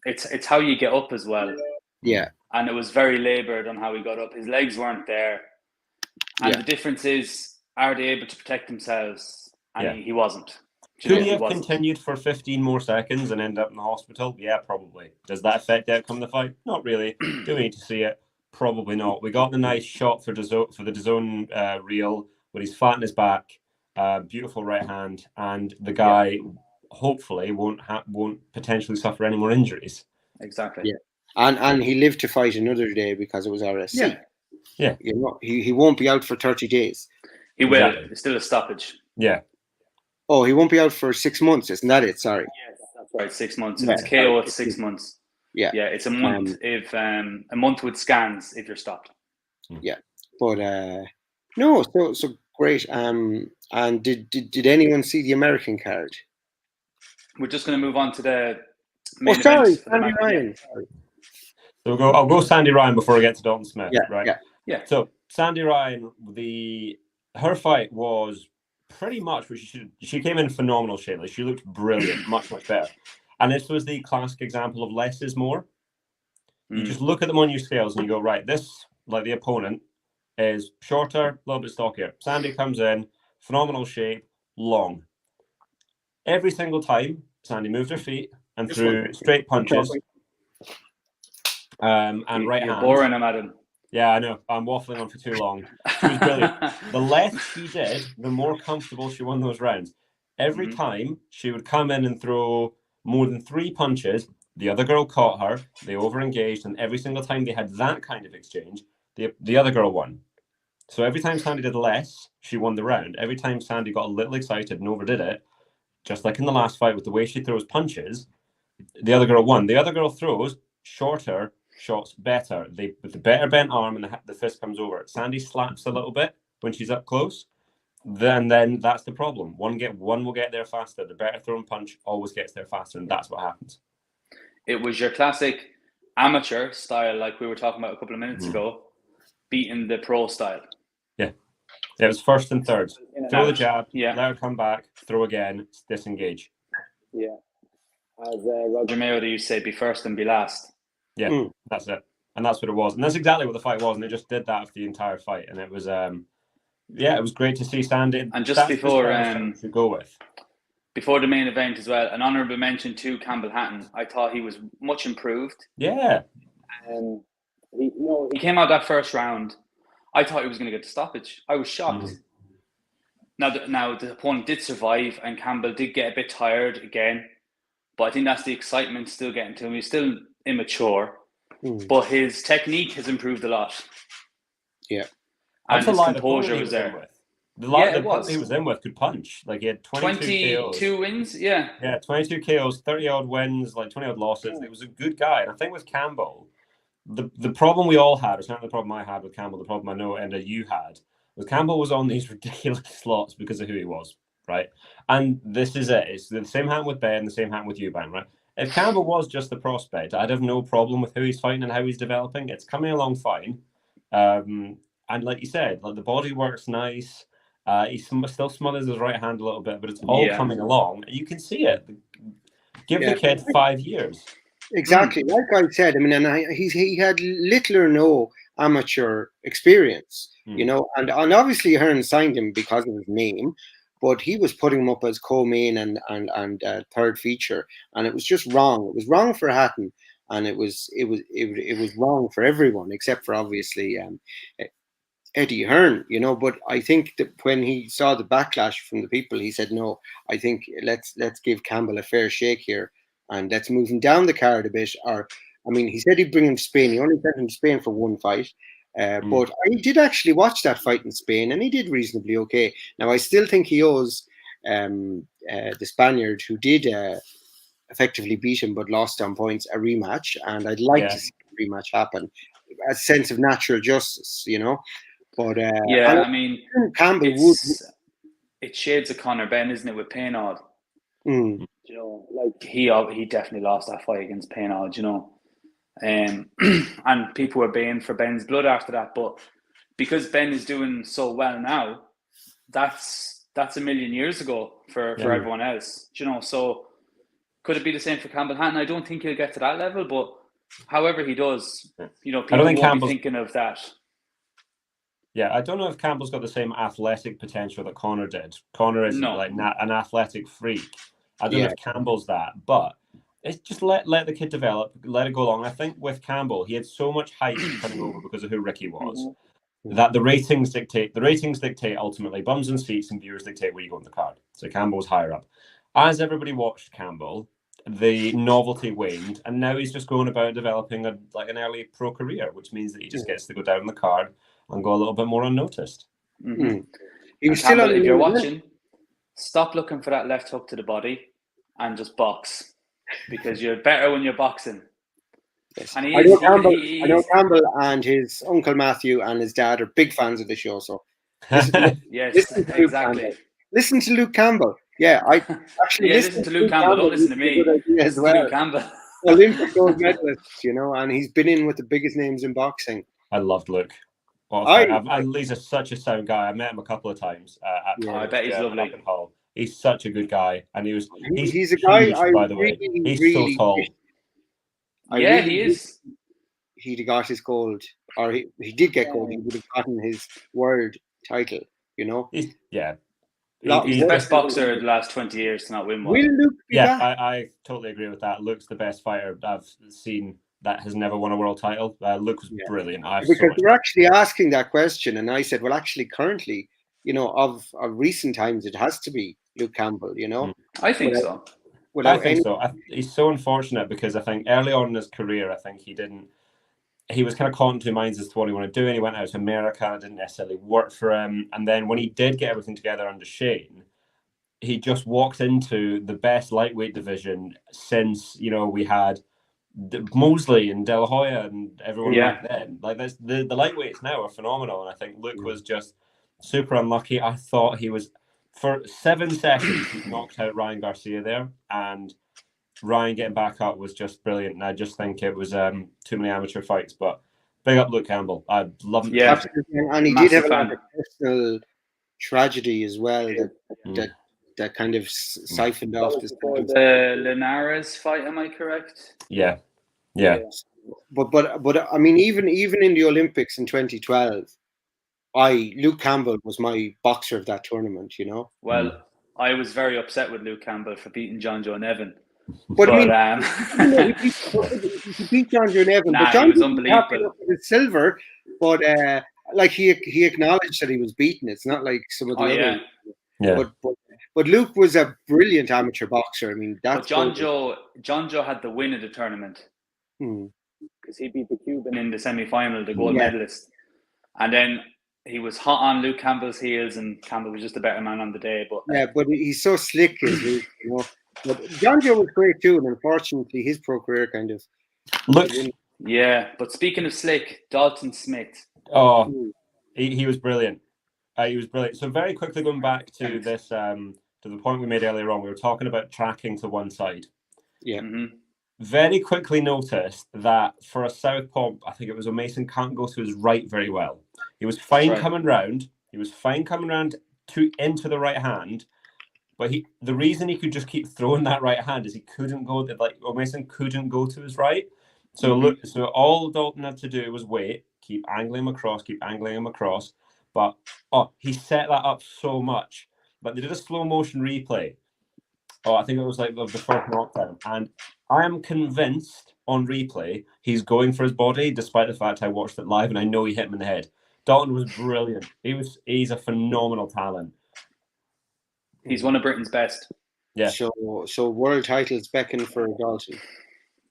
It's how you get up as well. Yeah. And it was very laboured on how he got up. His legs weren't there. And the difference is, are they able to protect themselves? And he wasn't. Could he have continued for 15 more seconds and end up in the hospital? Yeah, probably. Does that affect the outcome of the fight? Not really. Do we need to see it? Probably not. We got the nice shot for the DAZN reel where he's flat on his back, beautiful right hand, and the guy hopefully won't potentially suffer any more injuries. Exactly. Yeah, and he lived to fight another day because it was RSC. Yeah. You know, he won't be out for 30 days. He will. It's still a stoppage. Yeah. Oh, he won't be out for 6 months, isn't that it? Sorry. Yes, that's right. 6 months. If it's KO, it's 6 months. Yeah. Yeah, it's a month. If a month with scans if you're stopped. Yeah, but no, so great. And did anyone see the American card? We're just going to move on to the main event. Sandy Ryan. So I'll go Sandy Ryan before I get to Dalton Smith. Yeah, right. Yeah. So Sandy Ryan, her fight was pretty much what she came in phenomenal shape. Like, she looked brilliant, much better. And this was the classic example of less is more. You just look at them on your scales and you go, right, this, like the opponent, is shorter, a little bit stockier. Sandy comes in, phenomenal shape, long. Every single time, Sandy moved her feet and threw straight punches. And right hand. You're boring him, Adam. Yeah, I know. I'm waffling on for too long. She was brilliant. The less she did, the more comfortable she won those rounds. Every time she would come in and throw more than 3 punches, the other girl caught her, they over-engaged, and every single time they had that kind of exchange, the other girl won. So every time Sandy did less, she won the round. Every time Sandy got a little excited and overdid it, just like in the last fight with the way she throws punches, the other girl won. The other girl throws shorter shots better. With the better bent arm and the fist comes over. Sandy slaps a little bit when she's up close. Then that's the problem. One will get there faster. The better thrown punch always gets there faster, and that's what happens. It was your classic amateur style, like we were talking about a couple of minutes ago, beating the pro style. Yeah. It was first and thirds. Throw the jab, let her come back, throw again, disengage. Yeah. As Roger Mayo used to say, be first and be last. Yeah, that's it. And that's what it was. And that's exactly what the fight was. And they just did that for the entire fight. And it was, it was great to see Sandy. And just before to go with. Before the main event as well, an honourable mention to Campbell Hatton. I thought he was much improved. Yeah. He came out that first round. I thought he was going to get the stoppage. I was shocked. Now the opponent did survive, and Campbell did get a bit tired again. But I think that's the excitement still getting to him. He's still immature, but his technique has improved a lot. Yeah. And his composure was there. The lot he was in with could punch. Like, he had 22 KOs. Wins, yeah. Yeah, 22 KOs, 30-odd wins, like 20-odd losses. He was a good guy. And I think with Campbell, the problem we all had, or certainly the problem I had with Campbell, the problem I know and that you had, was Campbell was on these ridiculous slots because of who he was, right? And this is it. It's the same happened with Ben, the same happened with you, Ben, right? If Campbell was just the prospect, I'd have no problem with who he's fighting and how he's developing. It's coming along fine. And like you said, like, the body works nice. He still smothers his right hand a little bit, but it's all coming along. You can see it. Give the kid 5 years. Exactly. Like I said, I mean, and he had little or no amateur experience, you know, and obviously Hearn signed him because of his name, but he was putting him up as co-main and third feature, and it was just wrong. It was wrong for Hatton, and it was wrong for everyone except for obviously Eddie Hearn, you know. But I think that when he saw the backlash from the people, he said, no, I think let's give Campbell a fair shake here, and let's move him down the card a bit, or I mean, he said he'd bring him to Spain. He only sent him to Spain for one fight. But I did actually watch that fight in Spain, and he did reasonably okay. Now, I still think he owes the Spaniard, who did effectively beat him but lost on points, a rematch. And I'd like to see a rematch happen. A sense of natural justice, you know. But I mean, Campbell it's shades of Conor Benn, isn't it, with Payneard? Mm. You know, like he definitely lost that fight against Payneard, you know. And people were baying for Ben's blood after that, but because Ben is doing so well now, that's a million years ago for everyone else, you know. So could it be the same for Campbell Hatton? I don't think he'll get to that level, but however he does, you know, people won't be thinking of that. Yeah, I don't know if Campbell's got the same athletic potential that Conor did. Conor is like an athletic freak. I don't know if Campbell's that, but it's just let the kid develop, let it go along. I think with Campbell, he had so much hype coming over because of who Ricky was, that the ratings dictate ultimately. Bums and seats and viewers dictate where you go on the card. So Campbell's higher up. As everybody watched Campbell, the novelty waned, and now he's just going about developing an early pro career, which means that he just gets to go down the card and go a little bit more unnoticed. He was still Campbell, if you're watching, stop looking for that left hook to the body and just box, because you're better when you're boxing. Yes. And I know Campbell and his uncle Matthew and his dad are big fans of the show. So listen to Luke Campbell. Yeah, I actually listen to Luke Campbell. Don't listen to me. Listen to Luke Campbell. Olympic gold medalist, you know, and he's been in with the biggest names in boxing. I loved Luke. He's such a sound guy. I met him a couple of times. I bet he's lovely. He's such a good guy, and he's a guy huge, by the way. He's so tall. He is. He'd got his gold, or he did get gold. He would have gotten his world title, you know. He's the best boxer of the last 20 years to not win one. Will Luke be back? I totally agree with that. Luke's the best fighter I've seen that has never won a world title. Luke was brilliant. Because they were actually asking that question, and I said, well, actually, currently, you know, of recent times, it has to be Luke Campbell, you know. I think so. I think so. He's so unfortunate because I think early on in his career, I think he was kind of caught in two minds as to what he wanted to do, and he went out to America. It didn't necessarily work for him. And then when he did get everything together under Shane, he just walked into the best lightweight division since, you know, we had Mosley and De La Hoya and everyone back then. Like the lightweights now are phenomenal, and I think Luke was just super unlucky. I thought he was, for 7 seconds, he knocked out Ryan Garcia there, and Ryan getting back up was just brilliant. And I just think it was too many amateur fights. But big up Luke Campbell. I love him. Yeah, and he did have a personal tragedy as well that kind of siphoned off the Linares fight. Am I correct? Yeah. But I mean, even in the Olympics in 2012, Luke Campbell was my boxer of that tournament. You know. Well, I was very upset with Luke Campbell for beating John Joe Nevin. But I mean, he beat John Joe Nevin. But John was unbelievable. With silver, but like he acknowledged that he was beaten. It's not like some of the other. Yeah. But Luke was a brilliant amateur boxer. I mean, that's. But John Joe had the win of the tournament because he beat the Cuban in the semi-final, the gold medalist, and then he was hot on Luke Campbell's heels, and Campbell was just a better man on the day. But but he's so slick, you know. But John Joe was great too, and unfortunately, his pro career kind of looks. Yeah, but speaking of slick, Dalton Smith. Oh, he was brilliant. He was brilliant. So very quickly going back to this, to the point we made earlier on, we were talking about tracking to one side. Yeah. Very quickly noticed that for a southpaw, I think it was Mason, can't go to his right very well. He was fine coming round. He was fine coming round into the right hand. But the reason he could just keep throwing that right hand is he couldn't go, Mason couldn't go to his right. So so all Dalton had to do was wait, keep angling him across. But he set that up so much. But they did a slow motion replay. I think it was like of the first knockdown. And I am convinced on replay he's going for his body, despite the fact I watched it live and I know he hit him in the head. Dalton was brilliant. He's a phenomenal talent. He's one of Britain's best. Yeah. So world titles beckon for Dalton.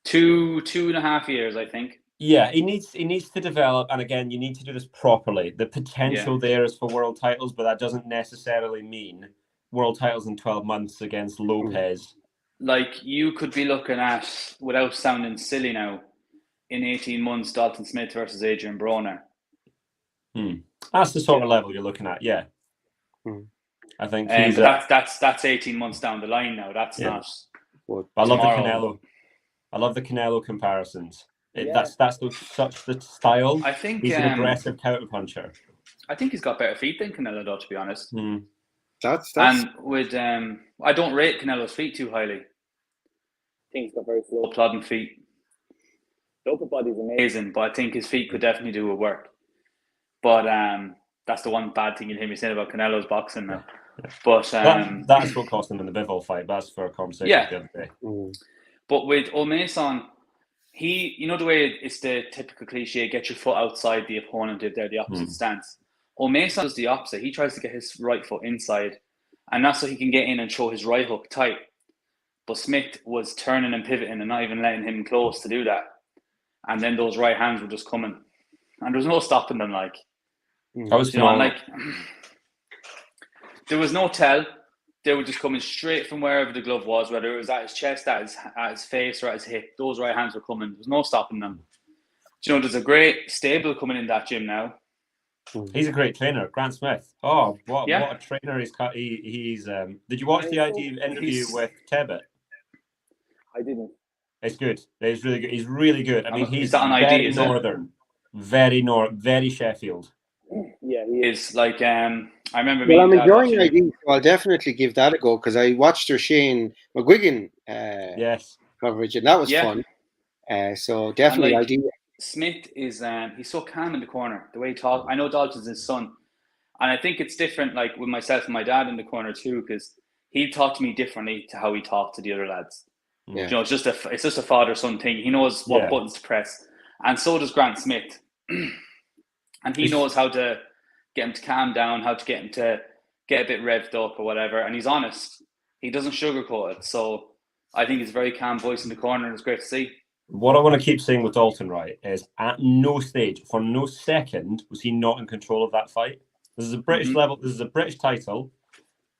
2 2.5 years, I think. Yeah, he needs to develop, and again, you need to do this properly. The potential there is for world titles, but that doesn't necessarily mean world titles in 12 months against Lopez. Like, you could be looking at, without sounding silly now, in 18 months, Dalton Smith versus Adrian Broner. That's the sort of level you're looking at, yeah. I think he's. But that's 18 months down the line now. That's not. I love the Canelo. I love the Canelo comparisons. That's such the style. I think he's an aggressive counterpuncher. I think he's got better feet than Canelo, though, to be honest. That's and with I don't rate Canelo's feet too highly. I think he's got very slow plodding feet. The upper body's amazing, but I think his feet could definitely do a work. But that's the one bad thing you'll hear me saying about Canelo's boxing now. But that's what cost him in the Bivol fight. That's for a conversation the other day. But with O'Mason, you know the way it's the typical cliche, get your foot outside the opponent if they're the opposite stance. O'Mason does the opposite. He tries to get his right foot inside, and that's so he can get in and throw his right hook tight. But Smith was turning and pivoting and not even letting him close to do that. And then those right hands were just coming. And there was no stopping them, like. That was phenomenal. There was no tell. They were just coming straight from wherever the glove was, whether it was at his chest, at his face, or at his hip. Those right hands were coming. There was no stopping them. Do you know, there's a great stable coming in that gym now. He's a great trainer, Grant Smith. Oh, what a trainer he's cut. He's. Did you watch the interview with Tebbit? I didn't. It's good. He's really good. He's really good. I mean, he's very northern, very Sheffield. Yeah, he is. Like I remember. Well, I'm enjoying ID, so I'll definitely give that a go because I watched her Shane McGuigan coverage, and that was fun. So definitely ID. Smith is he's so calm in the corner. The way he talks, I know Dalton's his son, and I think it's different. Like with myself and my dad in the corner too, because he talked to me differently to how he talked to the other lads. Yeah. You know, it's just a father-son thing. He knows what buttons to press, and so does Grant Smith. And he knows how to get him to calm down, how to get him to get a bit revved up or whatever. And he's honest. He doesn't sugarcoat it. So I think he's a very calm voice in the corner, and it's great to see. What I want to keep saying with Dalton, right, is at no stage, for no second, was he not in control of that fight. This is a British level. This is a British title.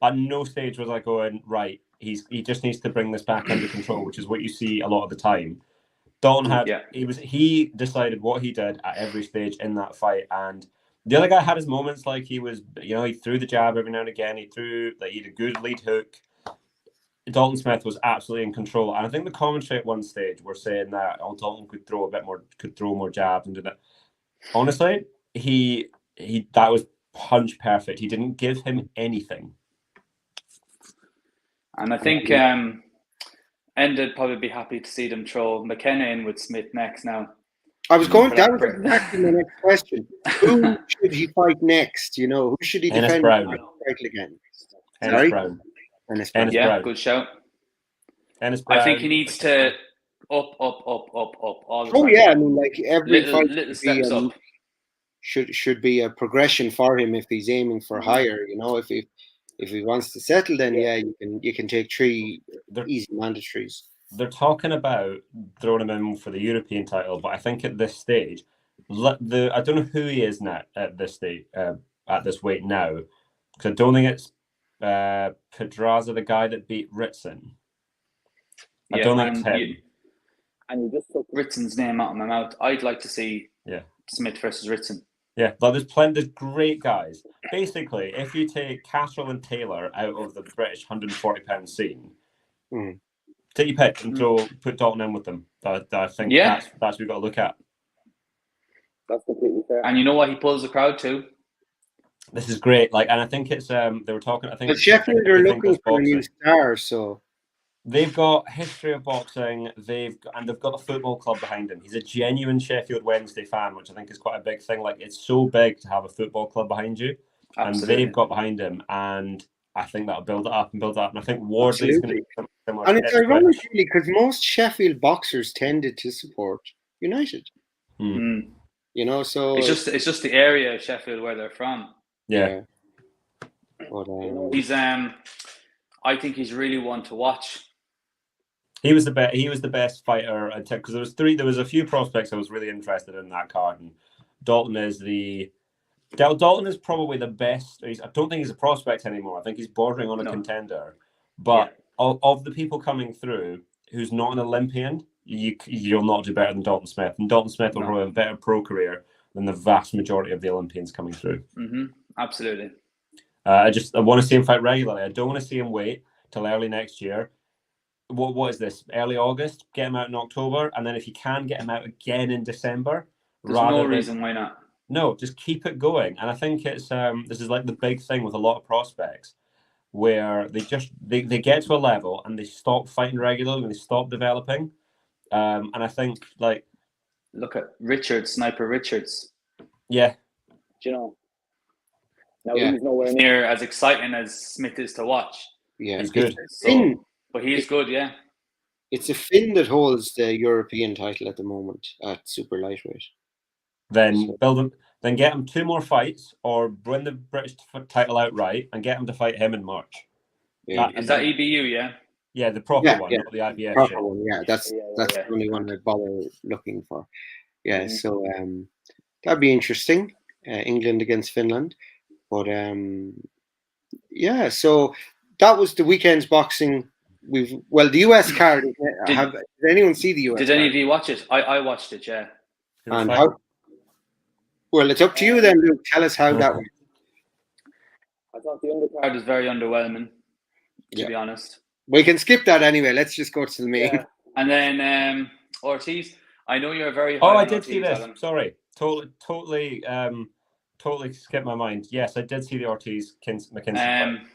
At no stage was I going, right, he just needs to bring this back under control, which is what you see a lot of the time. Dalton had he decided what he did at every stage in that fight, and the other guy had his moments. Like he threw the jab every now and again. He had a good lead hook. Dalton Smith was absolutely in control, and I think the commentary at one stage were saying that Dalton could throw more jabs and do that. Honestly, that was punch perfect. He didn't give him anything, and I think End'd probably be happy to see them throw McKenna in with Smith next now. I was going. That was exactly my next question. Who should he fight next? You know, who should he defend the title against? Ennis Brown. Good shout. Ennis Brown. I think he needs to up all the time. Yeah, I mean, like every fight little steps up. Should be a progression for him if he's aiming for higher. You know, if he wants to settle, then you can take 3 easy mandatories. They're talking about throwing him in for the European title, but I think at this stage, I don't know who he is now at this stage, at this weight now, because I don't think it's Pedraza, the guy that beat Ritson. I don't think it's him. And you just took Ritson's name out of my mouth. I'd like to see Smith versus Ritson. Yeah, but there's great guys. Basically, if you take Castle and Taylor out of the British 140-pound scene, take your pick and put Dalton in with them. I think that's what we've got to look at. That's completely fair. And you know what? He pulls the crowd too. This is great. Like, and I think it's they were talking. I think but Sheffield are looking for a new star, so they've got history of boxing. They've got the football club behind him. He's a genuine Sheffield Wednesday fan, which I think is quite a big thing. Like, it's so big to have a football club behind you, Absolutely. And they've got behind him, and I think that'll build it up. And I think Wardley's going to be similar. And it's ironic, really, because most Sheffield boxers tended to support United. You know, so it's just the area of Sheffield where they're from. Yeah. But, he's I think he's really one to watch. He was the best. He was the best fighter because there was a few prospects I was really interested in that card. And Dalton is probably the best. I don't think he's a prospect anymore. I think he's bordering on a contender. But of the people coming through, who's not an Olympian, you'll not do better than Dalton Smith. And Dalton Smith will probably have a better pro career than the vast majority of the Olympians coming through. Absolutely. I want to see him fight regularly. I don't want to see him wait till early next year. What is this? Early August? Get him out in October, and then if you can get him out again in December. There's no reason why not. No, just keep it going. And I think it's this is like the big thing with a lot of prospects, where they get to a level and they stop fighting regularly and they stop developing. And I think look at Sniper Richards. Yeah. Do you know? Now he's nowhere near as exciting as Smith is to watch. Yeah, he's good. But he's good, yeah. It's a Finn that holds the European title at the moment at super lightweight. Then build him. Then get him 2 more fights, or win the British title outright, and get him to fight him in March. Yeah. Is that EBU? Yeah. Yeah, the proper one, not the IBF proper shit. one. Yeah, that's the only one I bother looking for. Yeah, so that'd be interesting. England against Finland, but so that was the weekend's boxing. The US card. Did anyone see the US? Did any of you watch it? I watched it. Yeah. And well, it's up to you then, Luke. Tell us how that went. I thought the undercard was very underwhelming, to be honest. We can skip that anyway. Let's just go to the main. Yeah. And then Ortiz. I know you're very. I did see this. Adam. Sorry, totally skipped my mind. Yes, I did see the Ortiz McKinson fight.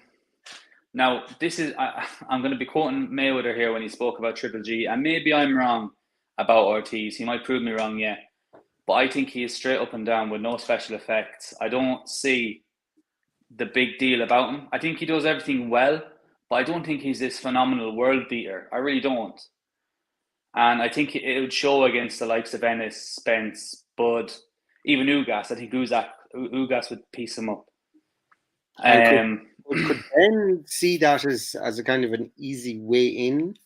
Now, this is I'm going to be quoting Mayweather here when he spoke about Triple G, and maybe I'm wrong about Ortiz. He might prove me wrong, yeah. But I think he is straight up and down with no special effects. I don't see the big deal about him. I think he does everything well, but I don't think he's this phenomenal world beater. I really don't. And I think it would show against the likes of Ennis, Spence, Bud, even Ugas. I think Ugas would piece him up. Could Ben see that as a kind of an easy way in?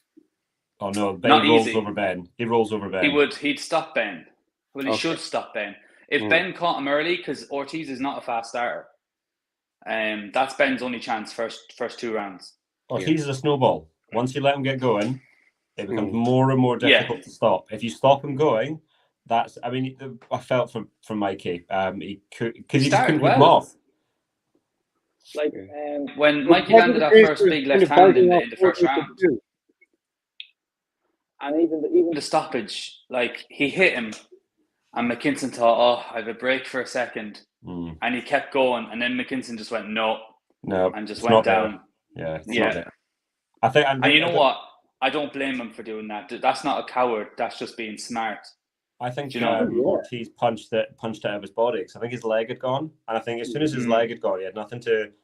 Oh no, Ben rolls over Ben. He rolls over Ben. He'd stop Ben. Well, he should stop Ben. If Ben caught him early, because Ortiz is not a fast starter, that's Ben's only chance first 2 rounds. Ortiz is a snowball. Once you let him get going, it becomes more and more difficult to stop. If you stop him going, I felt from Mikey. He just couldn't keep him off. Like when Mikey landed that first big left hand in the first round, and even the stoppage, like he hit him, and McKinson thought, I have a break for a second, and he kept going, and then McKinson just went no, and just went down. There. Yeah. I think, and you know what? I don't blame him for doing that. That's not a coward. That's just being smart. I think Ortiz punched it out of his body because I think his leg had gone, and I think as soon as his leg had gone, he had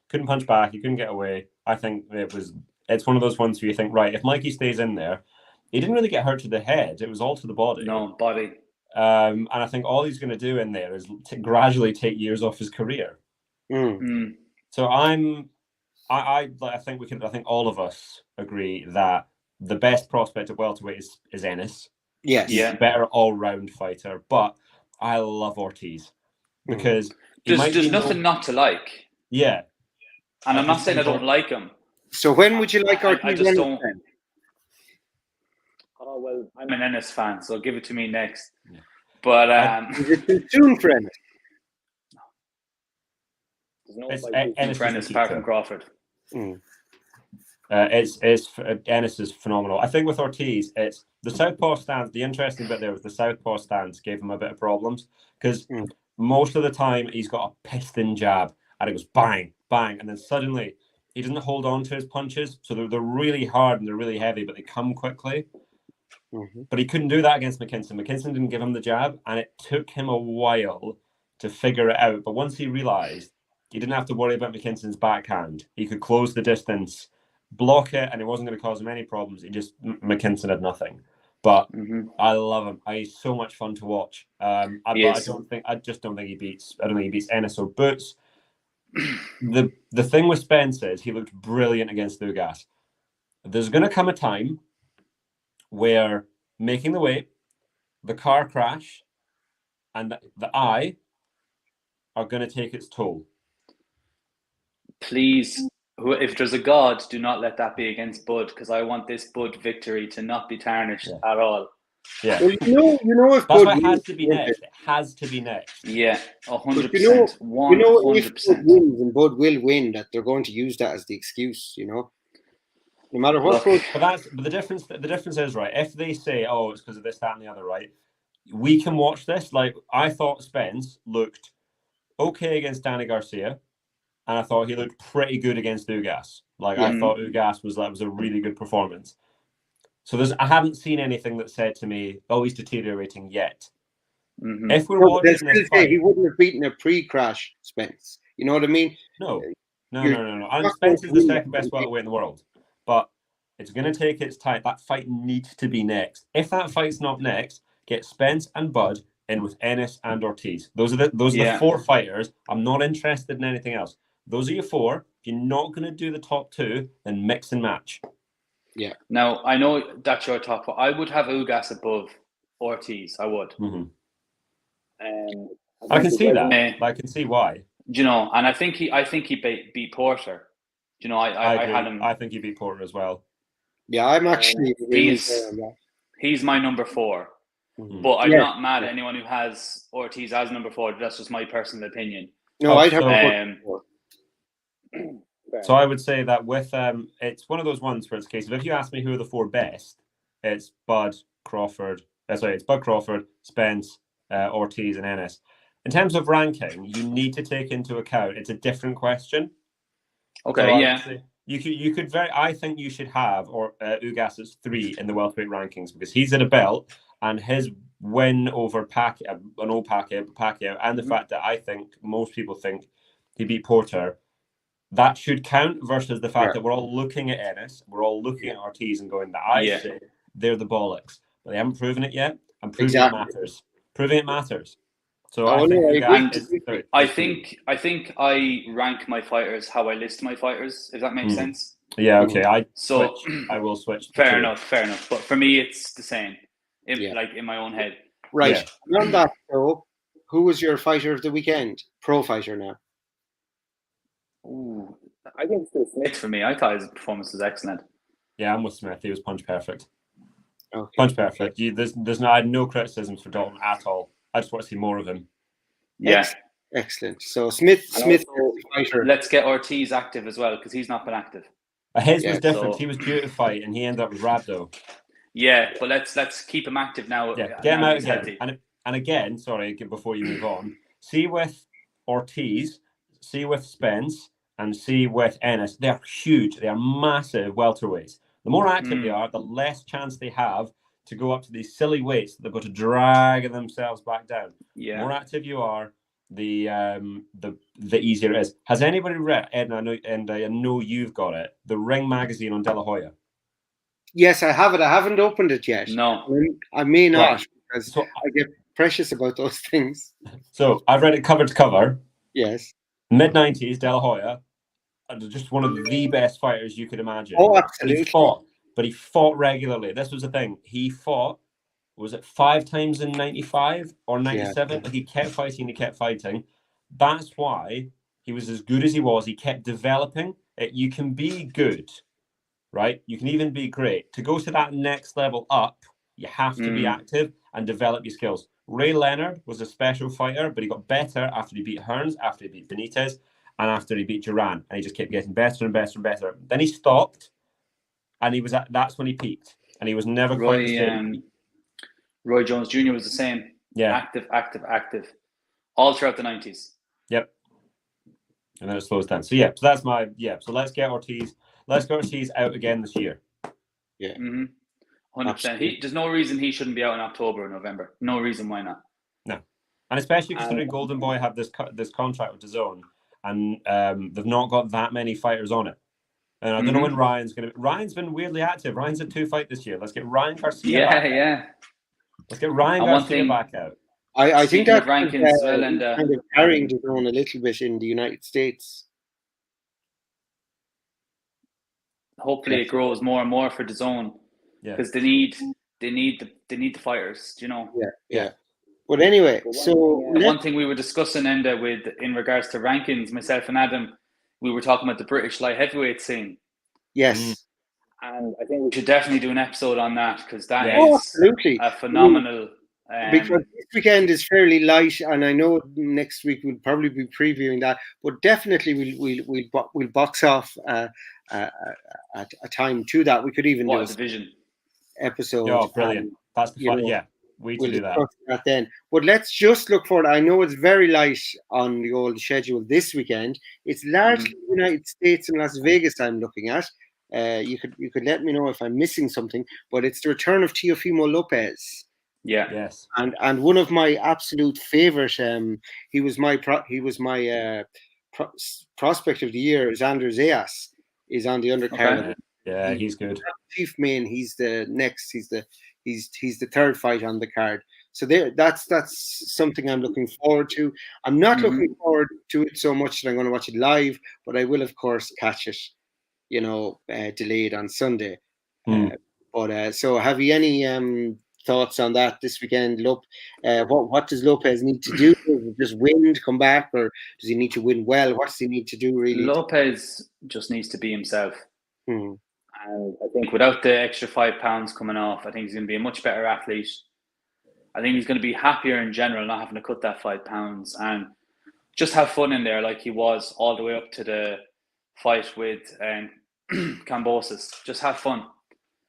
couldn't punch back, he couldn't get away. I think it's one of those ones where you think, right, if Mikey stays in there, he didn't really get hurt to the head; it was all to the body. No, body. And I think all he's going to do in there is gradually take years off his career. So I think all of us agree that the best prospect at welterweight is Ennis. Yes. He's a better all-round fighter, but I love Ortiz because there's nothing not to like. Yeah. And I'm not saying I don't like him. So when would you like Ortiz? I just don't. Oh well, I'm an Ennis fan, so give it to me next. Yeah. But is it too soon for Ennis? Ennis for Ennis apart from Crawford. Ennis is phenomenal. I think with Ortiz, it's the southpaw stance. The interesting bit there was the southpaw stance gave him a bit of problems because most of the time he's got a piston jab and it goes bang, bang, and then suddenly he doesn't hold on to his punches, so they're really hard and they're really heavy, but they come quickly. But he couldn't do that against McKinson. McKinson didn't give him the jab, and it took him a while to figure it out. But once he realized he didn't have to worry about McKinson's backhand, he could close the distance, block it, and it wasn't going to cause him any problems. McKinson had nothing. But I love him. He's so much fun to watch. I don't think he beats Ennis or Boots. The thing with Spence is he looked brilliant against Ugas. There's going to come a time where making the weight, the car crash, and the eye are going to take its toll. Please, if there's a God, do not let that be against Bud, because I want this Bud victory to not be tarnished at all. Yeah. Well, if That's Bud why it has wins, to be next. It has to be next. Yeah, but 100%. if Bud 100%. wins and Bud will win, that they're going to use that as the excuse, no matter what. Look, but the difference is, right, if they say, oh, it's because of this, that, and the other, right, we can watch this. Like, I thought Spence looked okay against Danny Garcia, and I thought he looked pretty good against Ugas. Like, I thought Ugas was a really good performance. So I haven't seen anything that said to me, oh, he's deteriorating yet. If we're watching this fight, he wouldn't have beaten a pre-crash Spence. You know what I mean? No. And Spence is the second best welterweight in the world, but it's going to take its time. That fight needs to be next. If that fight's not next, get Spence and Bud in with Ennis and Ortiz. Those are the 4 fighters. I'm not interested in anything else. Those are your 4. If you're not going to do the top 2, then mix and match. Yeah. Now, I know that's your top 4. I would have Ugas above Ortiz. I would. Mm-hmm. I can see that. I can see why. And I think he beat Porter. I had him. I think he beat Porter as well. Yeah, I'm actually. He's my number 4. Mm-hmm. But I'm not mad at anyone who has Ortiz as number 4. That's just my personal opinion. No, I'd have. So I would say that with it's one of those ones where it's a case of, if you ask me who are the 4 best, it's Bud Crawford, Spence, Ortiz, and Ennis. In terms of ranking, you need to take into account it's a different question. Okay, so you could I think you should have Ugas as 3 in the welterweight rankings, because he's at a belt, and his win over Pacquiao, and the fact that I think most people think he beat Porter, that should count, versus the fact that we're all looking at Ennis, we're all looking at Ortiz and going, say they're the bollocks, but they haven't proven it yet, and proving it matters. Proving it matters. So I think I think I rank my fighters how I list my fighters, if that makes sense. Yeah, okay. I will switch. Fair enough. But for me, it's the same. Like in my own head. Right. Yeah. On that, though, who was your fighter of the weekend? Pro fighter now. Ooh, I think it's still Smith for me. I thought his performance was excellent. Yeah, I'm with Smith. He was punch perfect. Okay. Punch perfect. I had no criticisms for Dalton at all. I just want to see more of him. Yeah. Excellent. So Smith fighter. Let's get Ortiz active as well, because he's not been active. His was different. He was due to fight, and he ended up with Rabdo. Yeah, but let's keep him active now. Yeah, get him out again. And again, sorry, before you move on, see with Ortiz, see with Spence, and see with Ennis. They're huge. They are massive welterweights. The more active they are, the less chance they have to go up to these silly weights that they've got to drag themselves back down. Yeah. The more active you are, the easier it is. Has anybody read, Ed, and I know you've got it, the Ring magazine on De La Hoya? Yes, I have it. I haven't opened it yet. No. I may not, because I get precious about those things. So I've read it cover to cover. Yes. Mid-90s, De La Hoya, just one of the best fighters you could imagine. Oh, absolutely. He fought regularly. This was the thing. He fought, was it 5 times in 95 or 97? Yeah. He kept fighting. That's why he was as good as he was. He kept developing. You can be good, right? You can even be great. To go to that next level up, you have to be active and develop your skills. Ray Leonard was a special fighter, but he got better after he beat Hearns, after he beat Benitez, and after he beat Duran. And he just kept getting better and better and better. Then he stopped. And that's when he peaked, and he was never quite the same. Roy Jones Jr. was the same. Yeah, active, all throughout the 90s. Yep. And then it slows down. So that's my So let's get Ortiz. Let's get Ortiz out again this year. Yeah. 100%. There's no reason he shouldn't be out in October or November. No reason why not. No, and especially considering Golden Boy have this contract with DAZN, and they've not got that many fighters on it. And I don't know when Ryan's going to... Ryan's been weirdly active. Ryan's had 2 fights this year. Let's get Ryan Garcia back out. Let's get Ryan Garcia back out. I think that rankings as well, and kind of carrying DAZN a little bit in the United States. Hopefully it grows more and more for DAZN, because they need they need the fighters. Do you know? Yeah. But anyway, But so one thing we were discussing, Enda, in regards to rankings, myself and Adam, we were talking about the British light heavyweight scene. yes, And I think we should definitely do an episode on that, because that Yeah. is absolutely. a phenomenal. Because this weekend is fairly light, and I know next week we'll probably be previewing that. But definitely we'll box off a time to that. We could even do what a a division. episode. Oh, brilliant! That's the you fun. know, Yeah, we we'll to do that. discuss that then. But let's just look forward. I know it's very light on the old schedule this weekend. It's largely United States and Las Vegas I'm looking at. You could let me know if I'm missing something, but it's the return of Teofimo Lopez. Yeah. Yes. And one of my absolute favorite, he was my prospect of the year. Is Xander Zayas is on the undercard. Okay. Yeah, he's good. Chief Main. He's the next. He's the third fight on the card. So that's something I'm looking forward to. I'm not looking forward to it so much that I'm going to watch it live, but I will of course catch it. Delayed on Sunday. So have you any thoughts on that this weekend? What does Lopez need to do? Does he just win to come back, or does he need to win well? What does he need to do really? Lopez just needs to be himself. Hmm. And I think without the extra £5 coming off, I think he's going to be a much better athlete. I think he's going to be happier in general, not having to cut that £5 and just have fun in there like he was all the way up to the fight with Kambosos. Just have fun.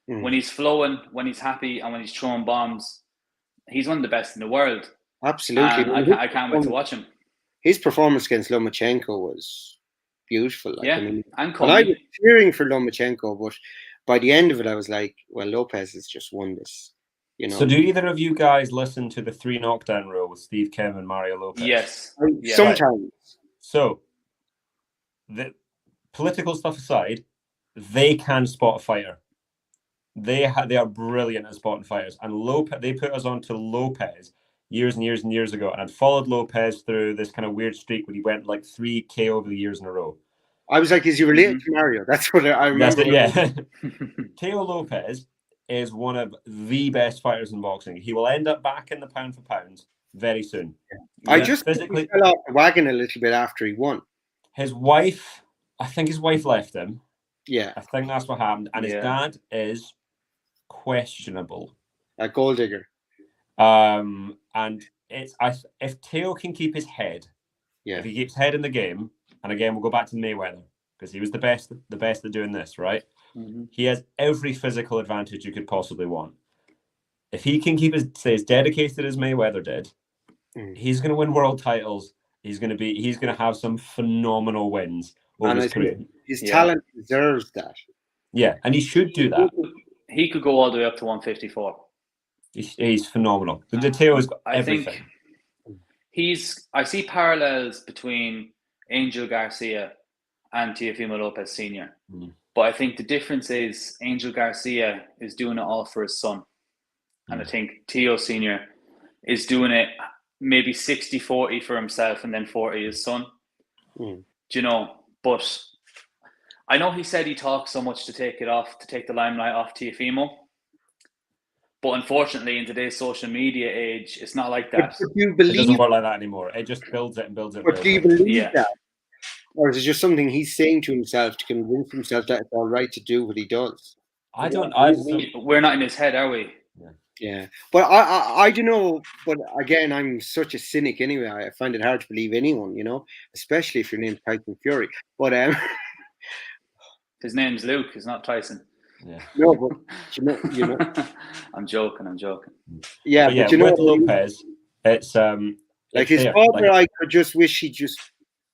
When he's flowing, when he's happy, and when he's throwing bombs, he's one of the best in the world. Absolutely. And I can't wait to watch him. His performance against Lomachenko was beautiful. And I was cheering for Lomachenko, but by the end of it, I was like, well, Lopez has just won this. So do either of you guys listen to the 3 knockdown rule with Steve Kim and Mario Lopez? Yes. Sometimes. Right. So, the political stuff aside, they can spot a fighter. They are brilliant at spotting fighters, and they put us on to Lopez years and years and years ago, and I'd followed Lopez through this kind of weird streak when he went like 3 KO over the years in a row. I was like, is he related to Mario? That's what I remember. Teo Lopez is one of the best fighters in boxing. He will end up back in the pound for pound very soon. I just physically fell off the wagon a little bit after he won. I think his wife left him. Yeah. I think that's what happened. And his dad is questionable. A gold digger. And if Teo can keep his head, if he keeps head in the game, and again we'll go back to Mayweather because he was the best at doing this, right? He has every physical advantage you could possibly want. If he can stay as dedicated as Mayweather did, he's going to win world titles. He's going to have some phenomenal wins over his career. His talent deserves that. Yeah, and he should do that. He could go all the way up to 154. He's phenomenal. The Teo has got everything. I see parallels between Angel Garcia and Teofimo Lopez Sr. But I think the difference is Angel Garcia is doing it all for his son. And I think Teo Sr. is doing it maybe 60-40 for himself and then 40 his son. Do you know? But I know he said he talks so much to take the limelight off Teofimo. But unfortunately, in today's social media age, it's not like that. But do you believe it doesn't work like that anymore. It just builds it and builds it. But do you believe that? Or is it just something he's saying to himself to convince himself that it's all right to do what he does? We're not in his head, are we? Yeah. But I don't know. But again, I'm such a cynic anyway. I find it hard to believe anyone, especially if your name's Tyson Fury. But his name's Luke. It's not Tyson. Yeah. No, but you know. I'm joking. Yeah, but with Lopez, it's like his father. I could just wish he'd just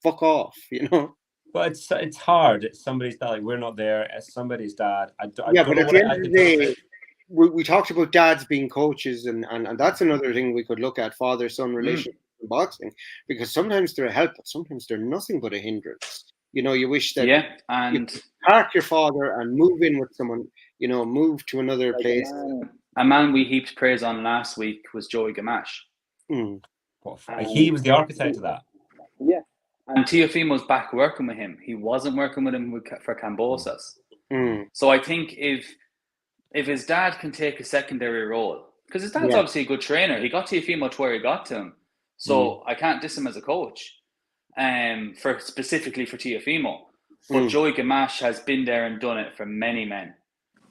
fuck off, But it's hard. It's somebody's dad. Like, we're not there. It's somebody's dad. But at the end of the day, we talked about dads being coaches, and that's another thing we could look at: father-son relationship in boxing, because sometimes they're a help, but sometimes they're nothing but a hindrance. You wish that you park your father and move in with someone, move to another place. A man we heaped praise on last week was Joey Gamache. He was the architect of that. Yeah. And Teofimo's back working with him. He wasn't working with him for Kambosos. So I think if if his dad can take a secondary role, because his dad's Yeah. obviously a good trainer. He got Tiafimo to where he got to him. So I can't diss him as a coach, for specifically for Tiafimo. But Joey Gamache has been there and done it for many men.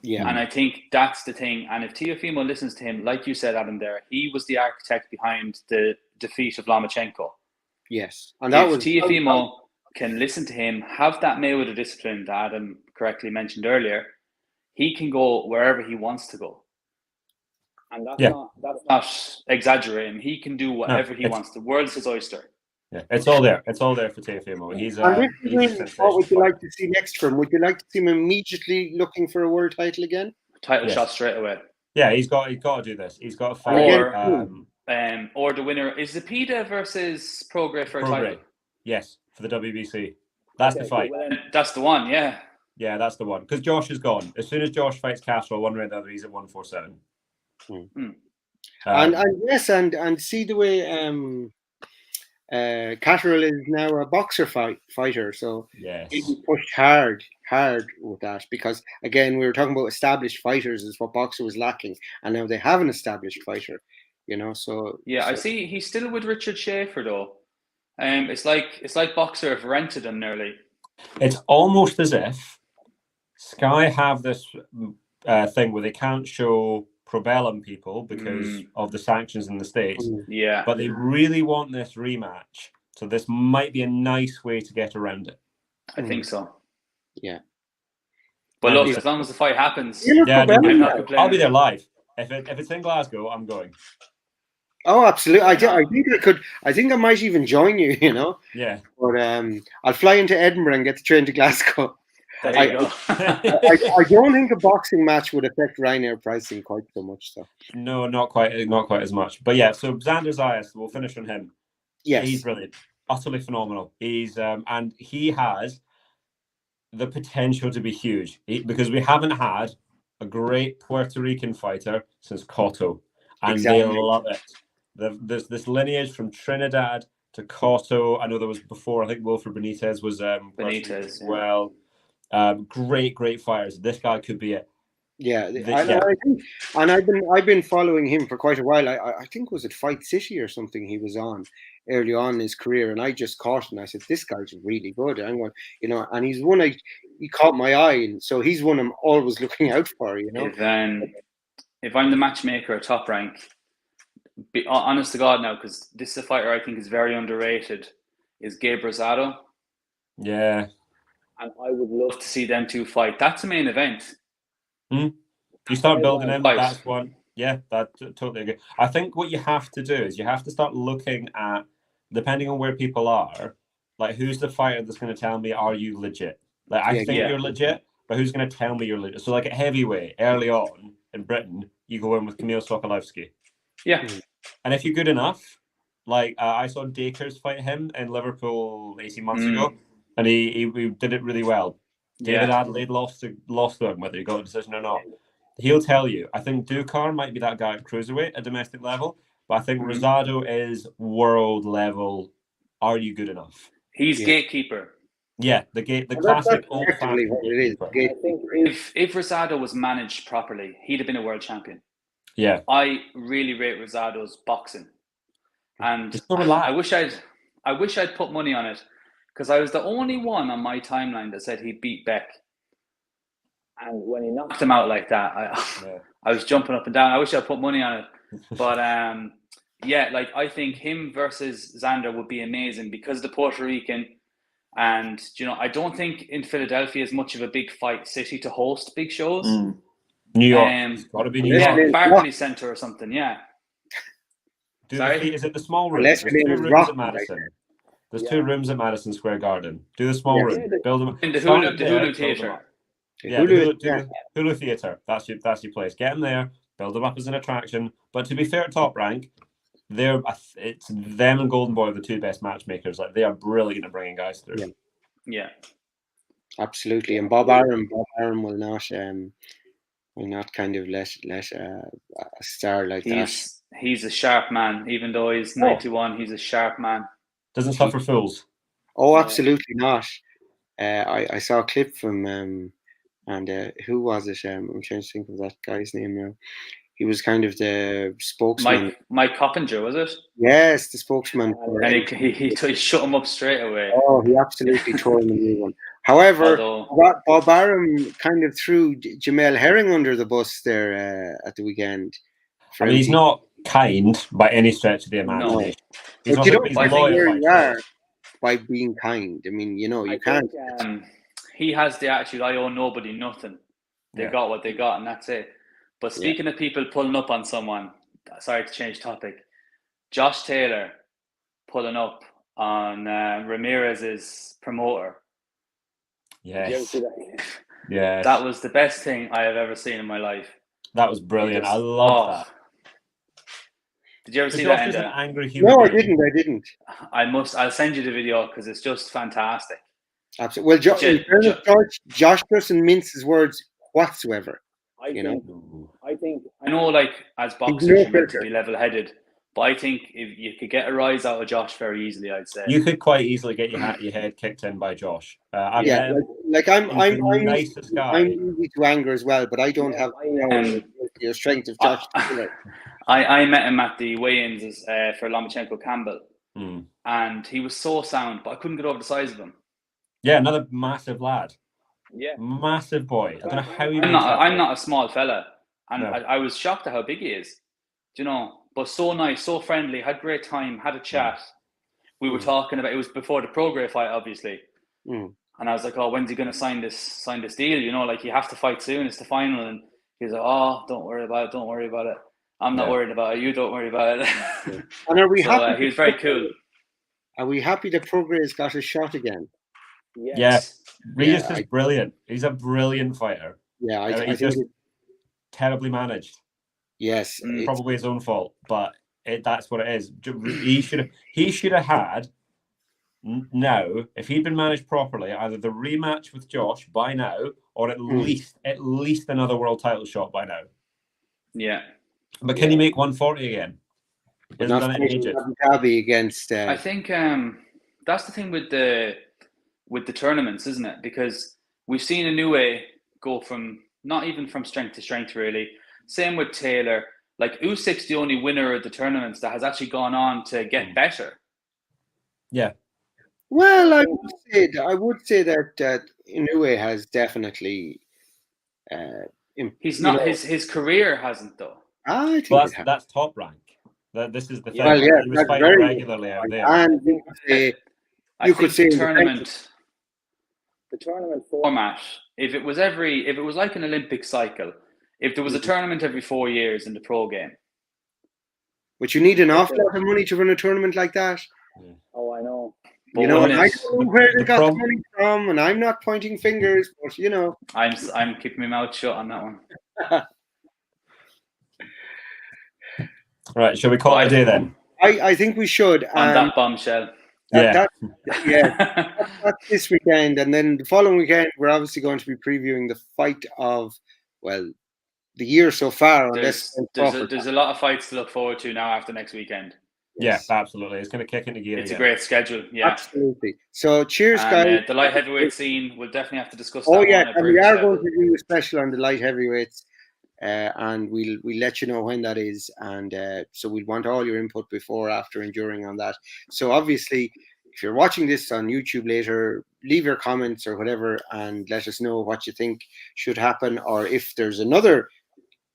Yeah. And I think that's the thing. And if Tiafimo listens to him, like you said, Adam, there, he was the architect behind the defeat of Lomachenko. Yes. And that if was Tiafimo can listen to him, have that Mayweather discipline that Adam correctly mentioned earlier, he can go wherever he wants to go. And that's not exaggerating. He can do whatever he wants. The world's his oyster. Yeah, it's all there. It's all there for Teofimo. He's what would you like to see next from? Would you like to see him immediately looking for a world title again? Title shot straight away. Yeah, he's got to do this. He's got to fight. Or the winner is the PETA versus Prograis for a title. Yes, for the WBC. That's the fight. That's the one. Yeah. Yeah, that's the one. Because Josh is gone. As soon as Josh fights Castro, one way or the other, he's at 147. And see the way Catterall is now a boxer fighter, so yes, he pushed hard with that, because again we were talking about established fighters is what boxer was lacking, and now they have an established fighter, So I see he's still with Richard Schaefer though. It's like boxer have rented him nearly. It's almost as if Sky have this thing where they can't show Probellum people because of the sanctions in the States. Yeah. But they really want this rematch. So this might be a nice way to get around it. I think so. Yeah. But look, as long as the fight happens, I'll be there live. If it's in Glasgow, I'm going. Oh, absolutely. I think I might even join you, Yeah. But I'll fly into Edinburgh and get the train to Glasgow. There you go. I don't think a boxing match would affect Ryanair pricing quite so much, though. No, not quite as much. But yeah, so Xander Zayas, we'll finish on him. Yes, he's brilliant, utterly phenomenal. He's and he has the potential to be huge because we haven't had a great Puerto Rican fighter since Cotto, and they love it. There's this lineage from Trinidad to Cotto. I know there was before. I think Wilfred Benitez was Benitez as well. Great fighters. This guy could be it. Yeah, and I've been following him for quite a while. I think was it Fight City or something he was on early on in his career, and I just caught him. I said, "This guy's really good." I'm going, and he's one he caught my eye, and so he's one I'm always looking out for. If I'm the matchmaker at Top Rank, be honest to God now, because this is a fighter I think is very underrated, is Gabe Rosado. Yeah. And I would love to see them two fight. That's a main event. You start building in, that's one. Yeah, that totally agree. I think what you have to do is you have to start looking at, depending on where people are, like who's the fighter that's going to tell me, are you legit? Like I think you're legit, but who's going to tell me you're legit? So like at heavyweight, early on in Britain, you go in with Kamil Sokolowski. Yeah. And if you're good enough, like I saw Dakers fight him in Liverpool 18 months ago, and he did it really well. David Adelaide lost to him, whether he got a decision or not. He'll tell you. I think Dukar might be that guy at cruiserweight at domestic level, but I think Rosado is world level. Are you good enough? He's gatekeeper. Yeah, the classic old-fashioned gatekeeper. I think if Rosado was managed properly, he'd have been a world champion. Yeah, I really rate Rosado's boxing, and I wish I'd put money on it. Because I was the only one on my timeline that said he beat Beck. And when he knocked him out like that, I was jumping up and down. I wish I'd put money on it. But I think him versus Xander would be amazing because the Puerto Rican. And, I don't think in Philadelphia is much of a big fight city to host big shows. New York. It's got to be New York. Barclays Center or something, yeah. Is it the small room? There's 2 rooms at Madison. There's 2 rooms at Madison Square Garden. Do the small room. Build them in the Hulu Theatre. Yeah, the Hulu Theatre. That's your place. Get them there. Build them up as an attraction. But to be fair, at Top Rank, it's them and Golden Boy are the 2 best matchmakers. Like they are brilliant at bringing guys through. Yeah. Absolutely. And Bob Arum will not kind of let a star like that. He's a sharp man. Even though he's 91, he's a sharp man. Doesn't suffer fools. Oh, absolutely not. I saw a clip from And who was it? I'm trying to think of that guy's name now. He was kind of the spokesman. Mike Coppinger, was it? Yes, the spokesman. And he shut him up straight away. Oh, he absolutely tore him a new one. However, Bob Arum kind of threw Jamel Herring under the bus there at the weekend. I mean, he's not kind by any stretch of the imagination. No. He's but you don't he's loyal where you are by being kind. I mean, you can't. He has the attitude, I owe nobody nothing. They got what they got, and that's it. But speaking of people pulling up on someone, sorry to change topic, Josh Taylor pulling up on Ramirez's promoter. Yes. Yes. That was the best thing I have ever seen in my life. That was brilliant. I love that. Did you ever see that? An angry human no, being. I didn't. I'll send you the video because it's just fantastic. Absolutely. Well, Josh doesn't mince his words whatsoever. I know, like, as boxers, you're meant to be level-headed, but I think if you could get a rise out of Josh very easily, I'd say you could quite easily get your head kicked in by Josh. I'm nicest guy. I'm easy to anger as well, but I don't have your strength of Josh. I met him at the weigh-ins for Lomachenko Campbell, and he was so sound, but I couldn't get over the size of him. Yeah, another massive lad. Yeah, massive boy. I don't know how he. I'm not a small fella, and I was shocked at how big he is. Do you know? But so nice, so friendly. Had great time. Had a chat. We were talking about. It was before the Prograis fight, obviously. And I was like, "Oh, when's he going to sign this deal? You know, like you have to fight soon. It's the final." And he's like, "Oh, don't worry about it. Don't worry about it. I'm not worried about it. You don't worry about it." And are we happy? He was very cool. Are we happy that Prograis got a shot again? Yes. Regis is brilliant. He's a brilliant fighter. Yeah, I think just terribly managed. Yes, probably his own fault, but that's what it is. He should have had now, if he'd been managed properly, either the rematch with Josh by now, or at least another world title shot by now. Yeah, but can he make 140 again? Hasn't done it in ages. Against. I think that's the thing with the tournaments, isn't it? Because we've seen Inoue go from not even from strength to strength, really. Same with Taylor. Like Usyk's the only winner of the tournaments that has actually gone on to get better. Yeah. Well, I would say that Inoue has definitely. He's not his career hasn't though. I think that's top rank. This is the thing. Well, yeah, he was fighting regularly out there. And you could say the tournament format. If it was like an Olympic cycle, if there was a tournament every 4 years in the pro game. But you need an awful lot of money to run a tournament like that. Oh, I know. I don't know where they got the money from, and I'm not pointing fingers, but I'm keeping my mouth shut on that one. Right, shall we call it a day then? I think we should. On that bombshell. That's this weekend, and then the following weekend we're obviously going to be previewing the fight of the year so far. There's a lot of fights to look forward to now after next weekend. Yes, absolutely. It's going to kick into gear. It's a great schedule. Yeah, absolutely. So cheers, guys. The light heavyweight scene, we'll definitely have to discuss. Oh yeah, and we are going to do a special on the light heavyweights. And we'll let you know when that is, and so we want all your input before, after, and during on that. So obviously, if you're watching this on YouTube later, leave your comments or whatever, and let us know what you think should happen, or if there's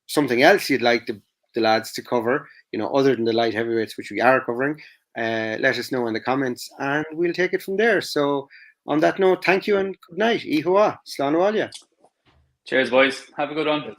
something else you'd like the lads to cover, other than the light heavyweights, which we are covering. Let us know in the comments, and we'll take it from there. So on that note, thank you and good night. Ihoa, Slán Abhaile. Cheers, boys. Have a good one.